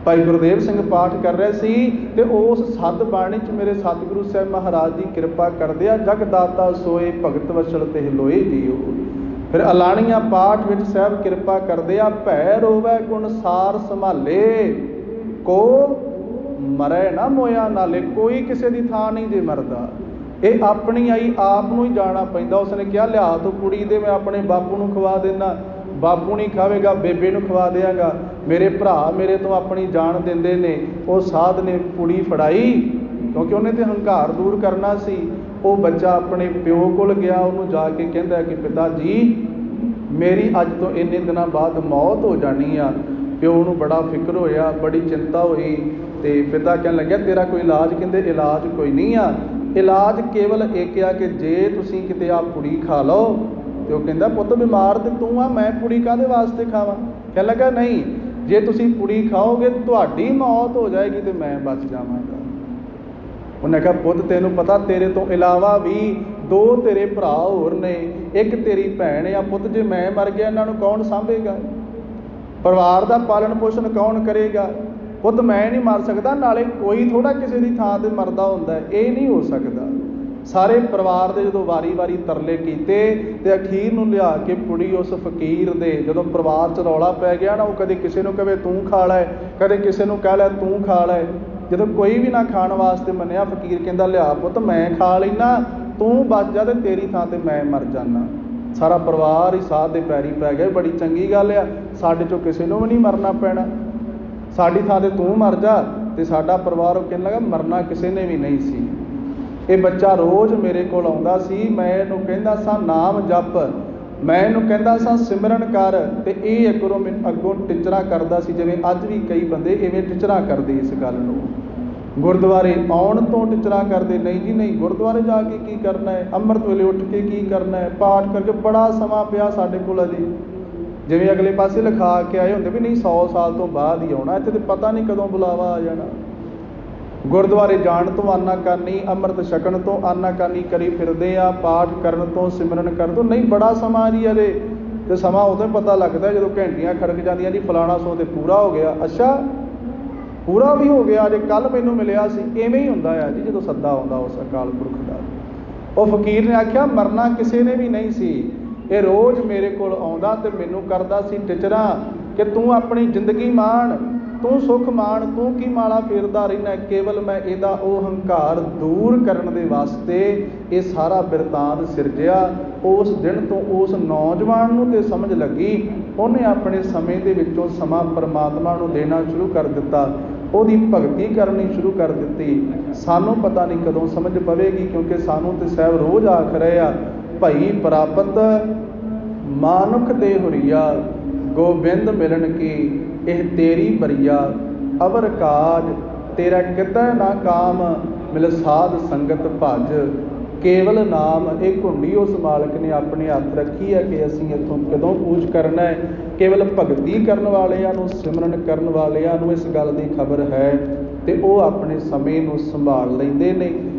S1: ਭਾਈ ਗੁਰਦੇਵ ਸਿੰਘ ਪਾਠ ਕਰ ਰਹੇ ਸੀ ਤੇ ਉਸ ਸੱਦ ਬਾਣੀ 'ਚ ਮੇਰੇ ਸਤਿਗੁਰੂ ਸਾਹਿਬ ਮਹਾਰਾਜ ਦੀ ਕਿਰਪਾ ਕਰਦੇ ਆ, ਜਗ ਦਾਤਾ ਸੋਏ ਭਗਤ ਵਸਲ ਤੇ ਲੋਏ ਜੀਓ। ਫਿਰ ਅਲਾਣੀਆਂ ਪਾਠ ਵਿੱਚ ਸਾਹਿਬ ਕਿਰਪਾ ਕਰਦੇ ਆ, ਭੈ ਰੋਵੈ ਗੁਣ ਸਾਰ ਸੰਭਾਲੇ, ਕੋ ਮਰੈ ਨਾ ਮੋਇਆ ਨਾਲੇ। ਕੋਈ ਕਿਸੇ ਦੀ ਥਾਂ ਨਹੀਂ ਜੇ ਮਰਦਾ, ਇਹ ਆਪਣੀ ਆਈ ਆਪ ਨੂੰ ਹੀ ਜਾਣਾ ਪੈਂਦਾ। ਉਸਨੇ ਕਿਹਾ ਲਿਆ ਤੂੰ ਕੁੜੀ ਦੇ, ਮੈਂ ਆਪਣੇ ਬਾਪੂ ਨੂੰ ਖਵਾ ਦੇਣਾ। ਬਾਪੂ ਨਹੀਂ ਖਾਵੇਗਾ, ਬੇਬੇ ਨੂੰ ਖਵਾ ਦਿਆਂਗਾ। ਮੇਰੇ ਭਰਾ ਮੇਰੇ ਤੋਂ ਆਪਣੀ ਜਾਨ ਦਿੰਦੇ ਨੇ। ਉਹ ਸਾਧ ਨੇ ਕੁੜੀ ਫੜਾਈ, ਕਿਉਂਕਿ ਉਹਨੇ ਤੇ ਹੰਕਾਰ ਦੂਰ ਕਰਨਾ ਸੀ। ਉਹ ਬੱਚਾ ਆਪਣੇ ਪਿਓ ਕੋਲ ਗਿਆ, ਉਹਨੂੰ ਜਾ ਕੇ ਕਹਿੰਦਾ ਕਿ ਪਿਤਾ ਜੀ ਮੇਰੀ ਅੱਜ ਤੋਂ ਇੰਨੇ ਦਿਨਾਂ ਬਾਅਦ ਮੌਤ ਹੋ ਜਾਣੀ ਆ। ਪਿਓ ਨੂੰ ਬੜਾ ਫਿਕਰ ਹੋਇਆ, ਬੜੀ ਚਿੰਤਾ ਹੋਈ ਤੇ ਪਿਤਾ ਕਹਿਣ ਲੱਗਿਆ ਤੇਰਾ ਕੋਈ ਇਲਾਜ? ਕਹਿੰਦੇ ਇਲਾਜ ਕੋਈ ਨਹੀਂ ਆ, ਇਲਾਜ ਕੇਵਲ ਇੱਕ ਆ ਕਿ ਜੇ ਤੁਸੀਂ ਕਿਤੇ ਆ ਪੁੜੀ ਖਾ ਲਓ। ਤੇ ਉਹ ਕਹਿੰਦਾ ਪੁੱਤ ਬਿਮਾਰ ਤੇ ਤੂੰ ਆ, ਮੈਂ ਪੁੜੀ ਕਾਹਦੇ ਵਾਸਤੇ ਖਾਵਾਂ? ਕਹਿਣ ਲੱਗਾ ਨਹੀਂ, ਜੇ ਤੁਸੀਂ ਪੁੜੀ ਖਾਓਗੇ ਤੁਹਾਡੀ ਮੌਤ ਹੋ ਜਾਏਗੀ ਤੇ ਮੈਂ ਬਚ ਜਾਵਾਂਗਾ। ਉਹਨੇ ਕਿਹਾ ਪੁੱਤ ਤੈਨੂੰ ਪਤਾ ਤੇਰੇ ਤੋਂ ਇਲਾਵਾ ਵੀ 2 ਤੇਰੇ ਭਰਾ ਹੋਰ ਨੇ, ਇੱਕ ਤੇਰੀ ਭੈਣ ਆ। ਪੁੱਤ ਜੇ ਮੈਂ ਮਰ ਗਿਆ ਇਹਨਾਂ ਨੂੰ ਕੌਣ ਸਾਂਭੇਗਾ? ਪਰਿਵਾਰ ਦਾ ਪਾਲਣ ਪੋਸ਼ਣ ਕੌਣ ਕਰੇਗਾ? ਪੁੱਤ ਮੈਂ ਨਹੀਂ ਮਰ ਸਕਦਾ, ਨਾਲੇ ਕੋਈ ਥੋੜਾ ਕਿਸੇ ਦੀ ਥਾਂ ਤੇ ਮਰਦਾ ਹੁੰਦਾ, ਇਹ ਨਹੀਂ ਹੋ ਸਕਦਾ। ਸਾਰੇ ਪਰਿਵਾਰ ਦੇ ਜਦੋਂ ਵਾਰੀ-ਵਾਰੀ ਤਰਲੇ ਕੀਤੇ ਤੇ ਅਖੀਰ ਨੂੰ ਲਿਆ ਕੇ ਪੁੜੀ ਉਸ ਫਕੀਰ ਦੇ, ਜਦੋਂ ਪਰਿਵਾਰ 'ਚ ਰੌਲਾ ਪੈ ਗਿਆ ਨਾ, ਉਹ ਕਦੇ ਕਿਸੇ ਨੂੰ ਕਹੇ ਤੂੰ ਖਾ ਲੈ, ਕਦੇ ਕਿਸੇ ਨੂੰ ਕਹਿ ਲੈ ਤੂੰ ਖਾ ਲੈ। ਜਦੋਂ ਕੋਈ ਵੀ ਨਾ ਖਾਣ ਵਾਸਤੇ ਮੰਨਿਆ, ਫਕੀਰ ਕਹਿੰਦਾ ਲਿਆ ਪੁੱਤ ਮੈਂ ਖਾ ਲੈਣਾ, ਤੂੰ ਬਚ ਜਾ ਤੇ ਤੇਰੀ ਥਾਂ ਤੇ ਮੈਂ ਮਰ ਜਾਣਾ। ਸਾਰਾ ਪਰਿਵਾਰ ਹੀ ਸਾਧ ਦੇ ਪੈਰੀ ਪੈ ਗਿਆ, ਬੜੀ ਚੰਗੀ ਗੱਲ ਆ, ਸਾਡੇ 'ਚੋਂ ਕਿਸੇ ਨੂੰ ਵੀ ਨਹੀਂ ਮਰਨਾ ਪੈਣਾ, ਸਾਡੀ ਥਾਂ ਤੇ ਤੂੰ ਮਰ ਜਾ। ਤੇ ਸਾਡਾ ਪਰਿਵਾਰ ਉਹ ਕਹਿਣ ਲੱਗਾ ਮਰਨਾ ਕਿਸੇ ਨੇ ਵੀ ਨਹੀਂ ਸੀ। ਇਹ ਬੱਚਾ ਰੋਜ਼ ਮੇਰੇ ਕੋਲ ਆਉਂਦਾ ਸੀ, ਮੈਂ ਇਹਨੂੰ ਕਹਿੰਦਾ ਸਾਂ ਨਾਮ ਜਪ, ਮੈਂ ਇਹਨੂੰ ਕਹਿੰਦਾ ਸਾਂ ਸਿਮਰਨ ਕਰ, ਤੇ ਇਹ ਅੱਗੋਂ ਟਿਚਰਾ ਕਰਦਾ ਸੀ, ਜਿਵੇਂ ਅੱਜ ਵੀ ਕਈ ਬੰਦੇ ਇਵੇਂ ਟਿਚਰਾ ਕਰਦੇ ਇਸ ਗੱਲ ਨੂੰ। ਗੁਰਦੁਆਰੇ ਆਉਣ ਤੋਂ ਟਿਚਰਾ ਕਰਦੇ, ਨਹੀਂ ਜੀ ਨਹੀਂ, ਗੁਰਦੁਆਰੇ ਜਾ ਕੇ ਕੀ ਕਰਨਾ ਹੈ, ਅੰਮ੍ਰਿਤ ਵੇਲੇ ਉੱਠ ਕੇ ਕੀ ਕਰਨਾ ਹੈ, ਪਾਠ ਕਰਕੇ। ਬੜਾ ਸਮਾਂ ਪਿਆ ਸਾਡੇ ਕੋਲ ਅਜੇ, ਜਿਵੇਂ ਅਗਲੇ ਪਾਸੇ ਲਿਖਾ ਕੇ ਆਏ ਹੁੰਦੇ ਵੀ ਨਹੀਂ 100 ਸਾਲ ਤੋਂ ਬਾਅਦ ਹੀ ਆਉਣਾ, ਇੱਥੇ ਤੇ ਪਤਾ ਨਹੀਂ ਕਦੋਂ ਬੁਲਾਵਾ ਆ ਜਾਣਾ। ਗੁਰਦੁਆਰੇ ਜਾਣ ਤੋਂ ਆਨਾਕਾਨੀ, ਅੰਮ੍ਰਿਤ ਛਕਣ ਤੋਂ ਆਨਾਕਾਨੀ ਕਰੀ ਫਿਰਦੇ ਆ, ਪਾਠ ਕਰਨ ਤੋਂ ਸਿਮਰਨ ਕਰਨ ਤੋਂ ਨਹੀਂ। ਬੜਾ ਸਮਾਂ ਜੀ ਅਜੇ, ਤੇ ਸਮਾਂ ਉਦੋਂ ਪਤਾ ਲੱਗਦਾ ਜਦੋਂ ਘੰਟੀਆਂ ਖੜਕ ਜਾਂਦੀਆਂ ਜੀ ਫਲਾਣਾ ਸੌ ਤੇ ਪੂਰਾ ਹੋ ਗਿਆ। ਅੱਛਾ ਪੂਰਾ ਵੀ ਹੋ ਗਿਆ, ਜੇ ਕੱਲ੍ਹ ਮੈਨੂੰ ਮਿਲਿਆ ਸੀ। ਇਵੇਂ ਹੀ ਹੁੰਦਾ ਆ ਜੀ ਜਦੋਂ ਸੱਦਾ ਆਉਂਦਾ ਉਸ ਅਕਾਲ ਪੁਰਖ ਦਾ। ਉਹ ਫਕੀਰ ਨੇ ਆਖਿਆ ਮਰਨਾ ਕਿਸੇ ਨੇ ਵੀ ਨਹੀਂ ਸੀ, ਇਹ ਰੋਜ਼ ਮੇਰੇ ਕੋਲ ਆਉਂਦਾ ਤੇ ਮੈਨੂੰ ਕਰਦਾ ਸੀ ਟਿਚਰਾਂ ਕਿ ਤੂੰ ਆਪਣੀ ਜ਼ਿੰਦਗੀ ਮਾਣ, ਤੂੰ ਸੁੱਖ ਮਾਣ, ਤੂੰ ਕੀ ਮਾਲਾ ਫੇਰਦਾ ਰਹਿਣਾ। ਕੇਵਲ ਮੈਂ ਇਹਦਾ ਉਹ ਹੰਕਾਰ ਦੂਰ ਕਰਨ ਦੇ ਵਾਸਤੇ ਇਹ ਸਾਰਾ ਬਿਰਤਾਂਤ ਸਿਰਜਿਆ। ਉਸ ਦਿਨ ਤੋਂ ਉਸ ਨੌਜਵਾਨ ਨੂੰ ਤੇ ਸਮਝ ਲੱਗੀ ਉਹਨੇ ਆਪਣੇ ਸਮੇਂ ਦੇ ਵਿੱਚੋਂ ਸਮਾਂ ਪਰਮਾਤਮਾ ਨੂੰ ਦੇਣਾ ਸ਼ੁਰੂ ਕਰ ਦਿੱਤਾ, ਉਹਦੀ ਭਗਤੀ ਕਰਨੀ ਸ਼ੁਰੂ ਕਰ ਦਿੱਤੀ। ਸਾਨੂੰ ਪਤਾ ਨਹੀਂ ਕਦੋਂ ਸਮਝ ਪਵੇਗੀ, ਕਿਉਂਕਿ ਸਾਨੂੰ ਤੇ ਸਾਹਿਬ ਰੋਜ਼ ਆਖ ਰਹੇ ਆ, ਭਈ ਪ੍ਰਾਪਤ ਮਾਨੁਖ ਦੇ ਹੁਰੀਆ, ਗੋਬਿੰਦ ਮਿਲਣ ਕੀ ਇਹ ਤੇਰੀ ਬਰੀਆ, ਅਵਰ ਕਾਜ ਤੇਰਾ ਕਿਤੈ ਨਾ ਕਾਮ, ਮਿਲ ਸਾਧ ਸੰਗਤ ਭਜ ਕੇਵਲ ਨਾਮ। ਇਹ ਘੁੰਡੀ ਉਸ ਮਾਲਕ ਨੇ ਆਪਣੇ ਹੱਥ ਰੱਖੀ ਹੈ ਕਿ ਅਸੀਂ ਇੱਥੋਂ ਕਦੋਂ ਕੂਚ ਕਰਨਾ ਹੈ। ਕੇਵਲ ਭਗਤੀ ਕਰਨ ਵਾਲਿਆਂ ਨੂੰ, ਸਿਮਰਨ ਕਰਨ ਵਾਲਿਆਂ ਨੂੰ ਇਸ ਗੱਲ ਦੀ ਖਬਰ ਹੈ ਤੇ ਉਹ ਆਪਣੇ ਸਮੇਂ ਨੂੰ ਸੰਭਾਲ ਲੈਂਦੇ ਨੇ।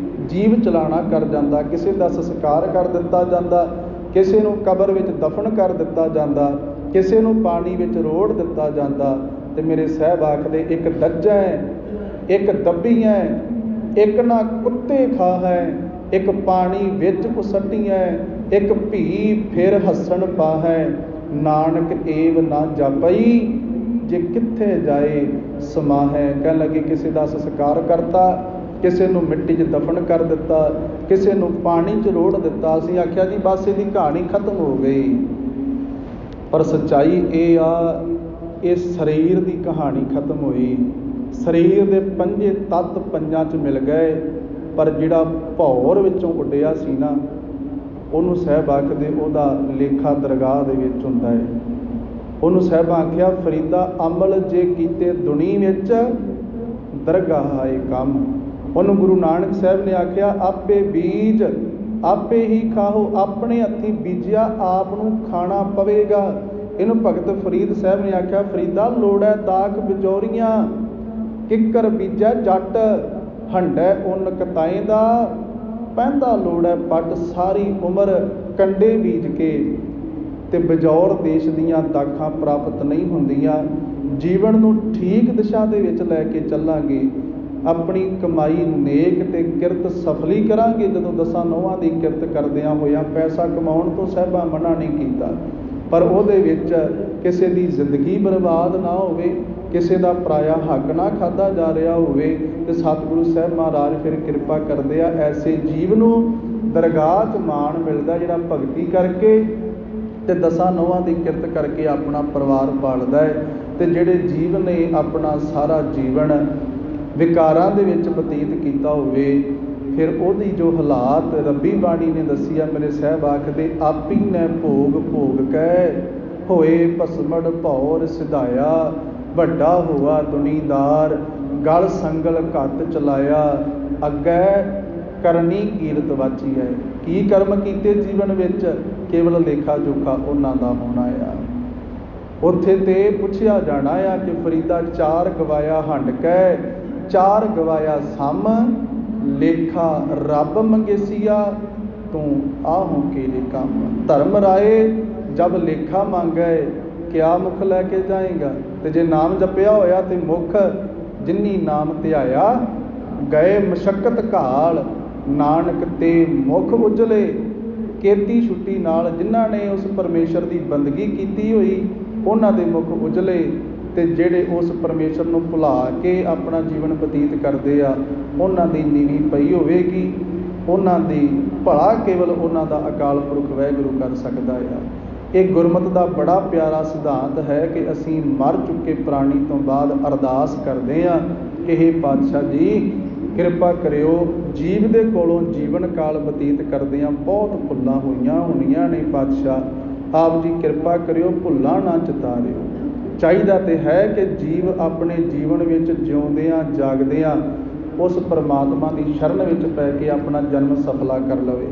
S1: ਜੀਵ ਚਲਾਣਾ ਕਰ ਜਾਂਦਾ, ਕਿਸੇ ਦਾ ਸੰਸਕਾਰ ਕਰ ਦਿੱਤਾ ਜਾਂਦਾ, ਕਿਸੇ ਨੂੰ ਕਬਰ ਵਿੱਚ ਦਫਨ ਕਰ ਦਿੱਤਾ ਜਾਂਦਾ, ਕਿਸੇ ਨੂੰ ਪਾਣੀ ਵਿੱਚ ਰੋੜ ਦਿੱਤਾ ਜਾਂਦਾ। ਤੇ ਮੇਰੇ ਸਾਹਿਬ ਆਖਦੇ, ਇੱਕ ਦੱਜਾ ਹੈ, ਇੱਕ ਦੱਬੀ ਹੈ, ਇੱਕ ਨਾ ਕੁੱਤੇ ਖਾ ਹੈ, ਇੱਕ ਪਾਣੀ ਵਿੱਚ ਕੁਸੱਟੀ ਹੈ, ਇੱਕ ਭੀ ਫਿਰ ਹੱਸਣ ਪਾ ਹੈ, ਨਾਨਕ ਏਵ ਨਾ ਜਾਪਈ ਜੇ ਕਿੱਥੇ ਜਾਏ ਸਮਾ ਹੈ। ਕਹਿਣ ਲੱਗੇ ਕਿਸੇ ਦਾ ਸੰਸਕਾਰ ਕਰਤਾ, ਕਿਸੇ ਨੂੰ ਮਿੱਟੀ 'ਚ ਦਫਨ ਕਰ ਦਿੱਤਾ, ਕਿਸੇ ਨੂੰ ਪਾਣੀ 'ਚ ਰੋੜ ਦਿੱਤਾ। ਅਸੀਂ ਆਖਿਆ ਜੀ ਬਸ ਇਹਦੀ ਕਹਾਣੀ ਖਤਮ ਹੋ ਗਈ, ਪਰ ਸੱਚਾਈ ਇਹ ਆ, ਇਹ ਸਰੀਰ ਦੀ ਕਹਾਣੀ ਖਤਮ ਹੋਈ। ਸਰੀਰ ਦੇ ਪੰਜੇ ਤੱਤ ਪੰਜਾਂ 'ਚ ਮਿਲ ਗਏ, ਪਰ ਜਿਹੜਾ ਭੌਰ ਵਿੱਚੋਂ ਉੱਡਿਆ ਸੀ ਨਾ, ਉਹਨੂੰ ਸਾਹਿਬ ਆਖਦੇ ਉਹਦਾ ਲੇਖਾ ਦਰਗਾਹ ਦੇ ਵਿੱਚ ਹੁੰਦਾ ਹੈ। ਉਹਨੂੰ ਸਾਹਿਬ ਆਖਿਆ, ਫਰੀਦਾ ਅਮਲ ਜੇ ਕੀਤੇ ਦੁਨੀ ਵਿੱਚ, ਦਰਗਾਹ ਆਏ ਕੰਮ। ਉਹਨੂੰ ਗੁਰੂ ਨਾਨਕ ਸਾਹਿਬ ਨੇ ਆਖਿਆ, ਆਪੇ ਬੀਜ ਆਪੇ ਹੀ ਖਾਓ, ਆਪਣੇ ਹੱਥੀਂ ਬੀਜਿਆ ਆਪ ਨੂੰ ਖਾਣਾ ਪਵੇਗਾ। ਇਹਨੂੰ ਭਗਤ ਫਰੀਦ ਸਾਹਿਬ ਨੇ ਆਖਿਆ, ਫਰੀਦਾ ਲੋੜੈ ਦਾਖ ਬਿਜੋਰੀਆਂ, ਕਿੱਕਰ ਬੀਜੈ ਜੱਟ, ਹੰਡੈ ਉੱਨ ਕਤਾਏ ਦਾ, ਪੈਂਦਾ ਲੋੜੈ ਪੱਟ, ਸਾਰੀ ਉਮਰ ਕੰਡੇ ਬੀਜ ਕੇ। ਤੇ ਬਜੌਰ ਦੇਸ਼ ਦੀਆਂ ਦਾਖਾਂ ਪ੍ਰਾਪਤ ਨਹੀਂ ਹੁੰਦੀਆਂ। ਜੀਵਨ ਨੂੰ ਠੀਕ ਦਿਸ਼ਾ ਦੇ ਵਿੱਚ ਲੈ ਕੇ ਚੱਲਾਂਗੇ, ਆਪਣੀ ਕਮਾਈ ਨੇਕ ਤੇ ਕਿਰਤ ਸਫਲੀ ਕਰਾਂਗੇ। ਜਦੋਂ ਦਸਾਂ ਨੌਹਾਂ ਦੀ ਕਿਰਤ ਕਰਦਿਆਂ ਹੋਇਆਂ ਪੈਸਾ ਕਮਾਉਣ ਤੋਂ ਸਾਹਿਬਾਂ ਮਨਾ ਨਹੀਂ ਕੀਤਾ, ਪਰ ਉਹਦੇ ਵਿੱਚ ਕਿਸੇ ਦੀ ਜ਼ਿੰਦਗੀ ਬਰਬਾਦ ਨਾ ਹੋਵੇ, ਕਿਸੇ ਦਾ ਪਰਾਇਆ ਹੱਕ ਨਾ ਖਾਧਾ ਜਾ ਰਿਹਾ ਹੋਵੇ। ਤੇ ਸਤਿਗੁਰੂ ਸਾਹਿਬ ਮਹਾਰਾਜ ਫਿਰ ਕਿਰਪਾ ਕਰਦੇ ਆ, ਐਸੇ ਜੀਵ ਨੂੰ ਦਰਗਾਹ 'ਚ ਮਾਣ ਮਿਲਦਾ ਜਿਹੜਾ ਭਗਤੀ ਕਰਕੇ ਤੇ ਦਸਾਂ ਨੌਹਾਂ ਦੀ ਕਿਰਤ ਕਰਕੇ ਆਪਣਾ ਪਰਿਵਾਰ ਪਾਲਦਾ ਹੈ। ਤੇ ਜਿਹੜੇ ਜੀਵ ਨੇ ਆਪਣਾ ਸਾਰਾ ਜੀਵਨ ਵਿਕਾਰਾਂ ਦੇ ਵਿੱਚ ਬਤੀਤ ਕੀਤਾ ਹੋਵੇ, ਫਿਰ ਉਹਦੀ ਜੋ ਹਾਲਾਤ ਰੱਬੀ ਬਾਣੀ ਨੇ ਦੱਸੀ ਆ, ਮੇਰੇ ਸਾਹਿਬ ਆਖਦੇ, ਆਪੀ ਨੇ ਭੋਗ ਭੋਗ ਕੈ ਹੋਏ ਭਸਮੜ ਭੌਰ ਸਿਧਾਇਆ, ਵੱਡਾ ਹੋਆ ਦੁਨੀਦਾਰ ਗਲ ਸੰਗਲ ਘੱਤ ਚਲਾਇਆ, ਅੱਗੇ ਕਰਨੀ ਕੀਰਤ ਵਾਚੀ ਹੈ। ਕੀ ਕਰਮ ਕੀਤੇ ਜੀਵਨ ਵਿੱਚ, ਕੇਵਲ ਲੇਖਾ ਜੋਖਾ ਉਹਨਾਂ ਦਾ ਹੋਣਾ ਆ। ਉੱਥੇ ਤੇ ਪੁੱਛਿਆ ਜਾਣਾ ਆ ਕਿ ਫਰੀਦਾ ਚਾਰ ਗਵਾਇਆ ਹੰਡ ਕੈ, ਚਾਰ ਗਵਾਇਆ ਸਮ, ਲੇਖਾ ਰੱਬ ਮੰਗੇਸੀਆ, ਤੂੰ ਆਹੋਂ ਕੇਲੇ ਕੰਮ। ਧਰਮ ਰਾਏ ਜਬ ਲੇਖਾ ਮੰਗੈ, ਕਿਆ ਮੁਖ ਲੈ ਕੇ ਜਾਏਗਾ। ਤੇ ਜੇ ਨਾਮ ਜਪਿਆ ਹੋਇਆ ਤੇ ਮੁਖ ਜਿਨੀ ਨਾਮ ਧਿਆਇਆ, ਗਏ ਮਸ਼ੱਕਤ ਘਾਲ, ਨਾਨਕ ਤੇ ਮੁਖ ਉਜਲੇ। ਕੀਤੀ ਛੁੱਟੀ ਨਾਲ ਜਿਨ੍ਹਾਂ ਨੇ ਉਸ ਪਰਮੇਸ਼ਰ ਦੀ ਬੰਦਗੀ ਕੀਤੀ ਹੋਈ, ਉਹਨਾਂ ਦੇ ਮੁਖ ਉਜਲੇ। ਤੇ ਜਿਹੜੇ ਉਸ ਪਰਮੇਸ਼ਰ ਨੂੰ ਭੁਲਾ ਕੇ ਆਪਣਾ ਜੀਵਨ ਬਤੀਤ ਕਰਦੇ ਆ, ਉਹਨਾਂ ਦੀ ਨੀਵੀਂ ਪਈ ਹੋਵੇਗੀ। ਉਹਨਾਂ ਦੀ ਭਲਾ ਕੇਵਲ ਉਹਨਾਂ ਦਾ ਅਕਾਲ ਪੁਰਖ ਵਾਹਿਗੁਰੂ ਕਰ ਸਕਦਾ ਆ। ਇਹ ਗੁਰਮਤਿ ਦਾ ਬੜਾ ਪਿਆਰਾ ਸਿਧਾਂਤ ਹੈ ਕਿ ਅਸੀਂ ਮਰ ਚੁੱਕੇ ਪ੍ਰਾਣੀ ਤੋਂ ਬਾਅਦ ਅਰਦਾਸ ਕਰਦੇ ਹਾਂ ਕਿ ਹੇ ਪਾਤਸ਼ਾਹ ਜੀ ਕਿਰਪਾ ਕਰਿਓ, ਜੀਵ ਦੇ ਕੋਲੋਂ ਜੀਵਨ ਕਾਲ ਬਤੀਤ ਕਰਦਿਆਂ ਬਹੁਤ ਭੁੱਲਾਂ ਹੋਈਆਂ ਹੋਣੀਆਂ ਨੇ, ਪਾਤਸ਼ਾਹ ਆਪ ਜੀ ਕਿਰਪਾ ਕਰਿਓ, ਭੁੱਲਾਂ ਨਾ ਚਿਤਾਰਿਓ। ਚਾਹੀਦਾ ਤੇ ਹੈ ਕਿ ਜੀਵ ਆਪਣੇ ਜੀਵਨ ਵਿੱਚ ਜਿਉਂਦਿਆਂ ਜਾਗਦਿਆਂ ਉਸ ਪਰਮਾਤਮਾ ਦੀ ਸ਼ਰਨ ਵਿੱਚ ਪੈ ਕੇ ਆਪਣਾ ਜਨਮ ਸਫਲਾ ਕਰ ਲਵੇ।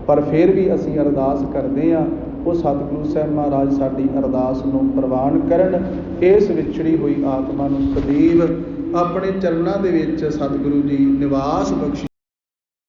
S1: ਪਰ ਫਿਰ ਵੀ ਅਸੀਂ ਅਰਦਾਸ ਕਰਦੇ ਹਾਂ, ਉਹ ਸਤਿਗੁਰੂ ਸਾਹਿਬ ਮਹਾਰਾਜ ਸਾਡੀ ਅਰਦਾਸ ਨੂੰ ਪ੍ਰਵਾਨ ਕਰਨ। ਇਸ ਵਿਛੜੀ ਹੋਈ ਆਤਮਾ ਨੂੰ ਸਦੀਵ ਆਪਣੇ ਚਰਨਾਂ ਦੇ ਵਿੱਚ ਸਤਿਗੁਰੂ ਜੀ ਨਿਵਾਸ ਬਖਸ਼ੀ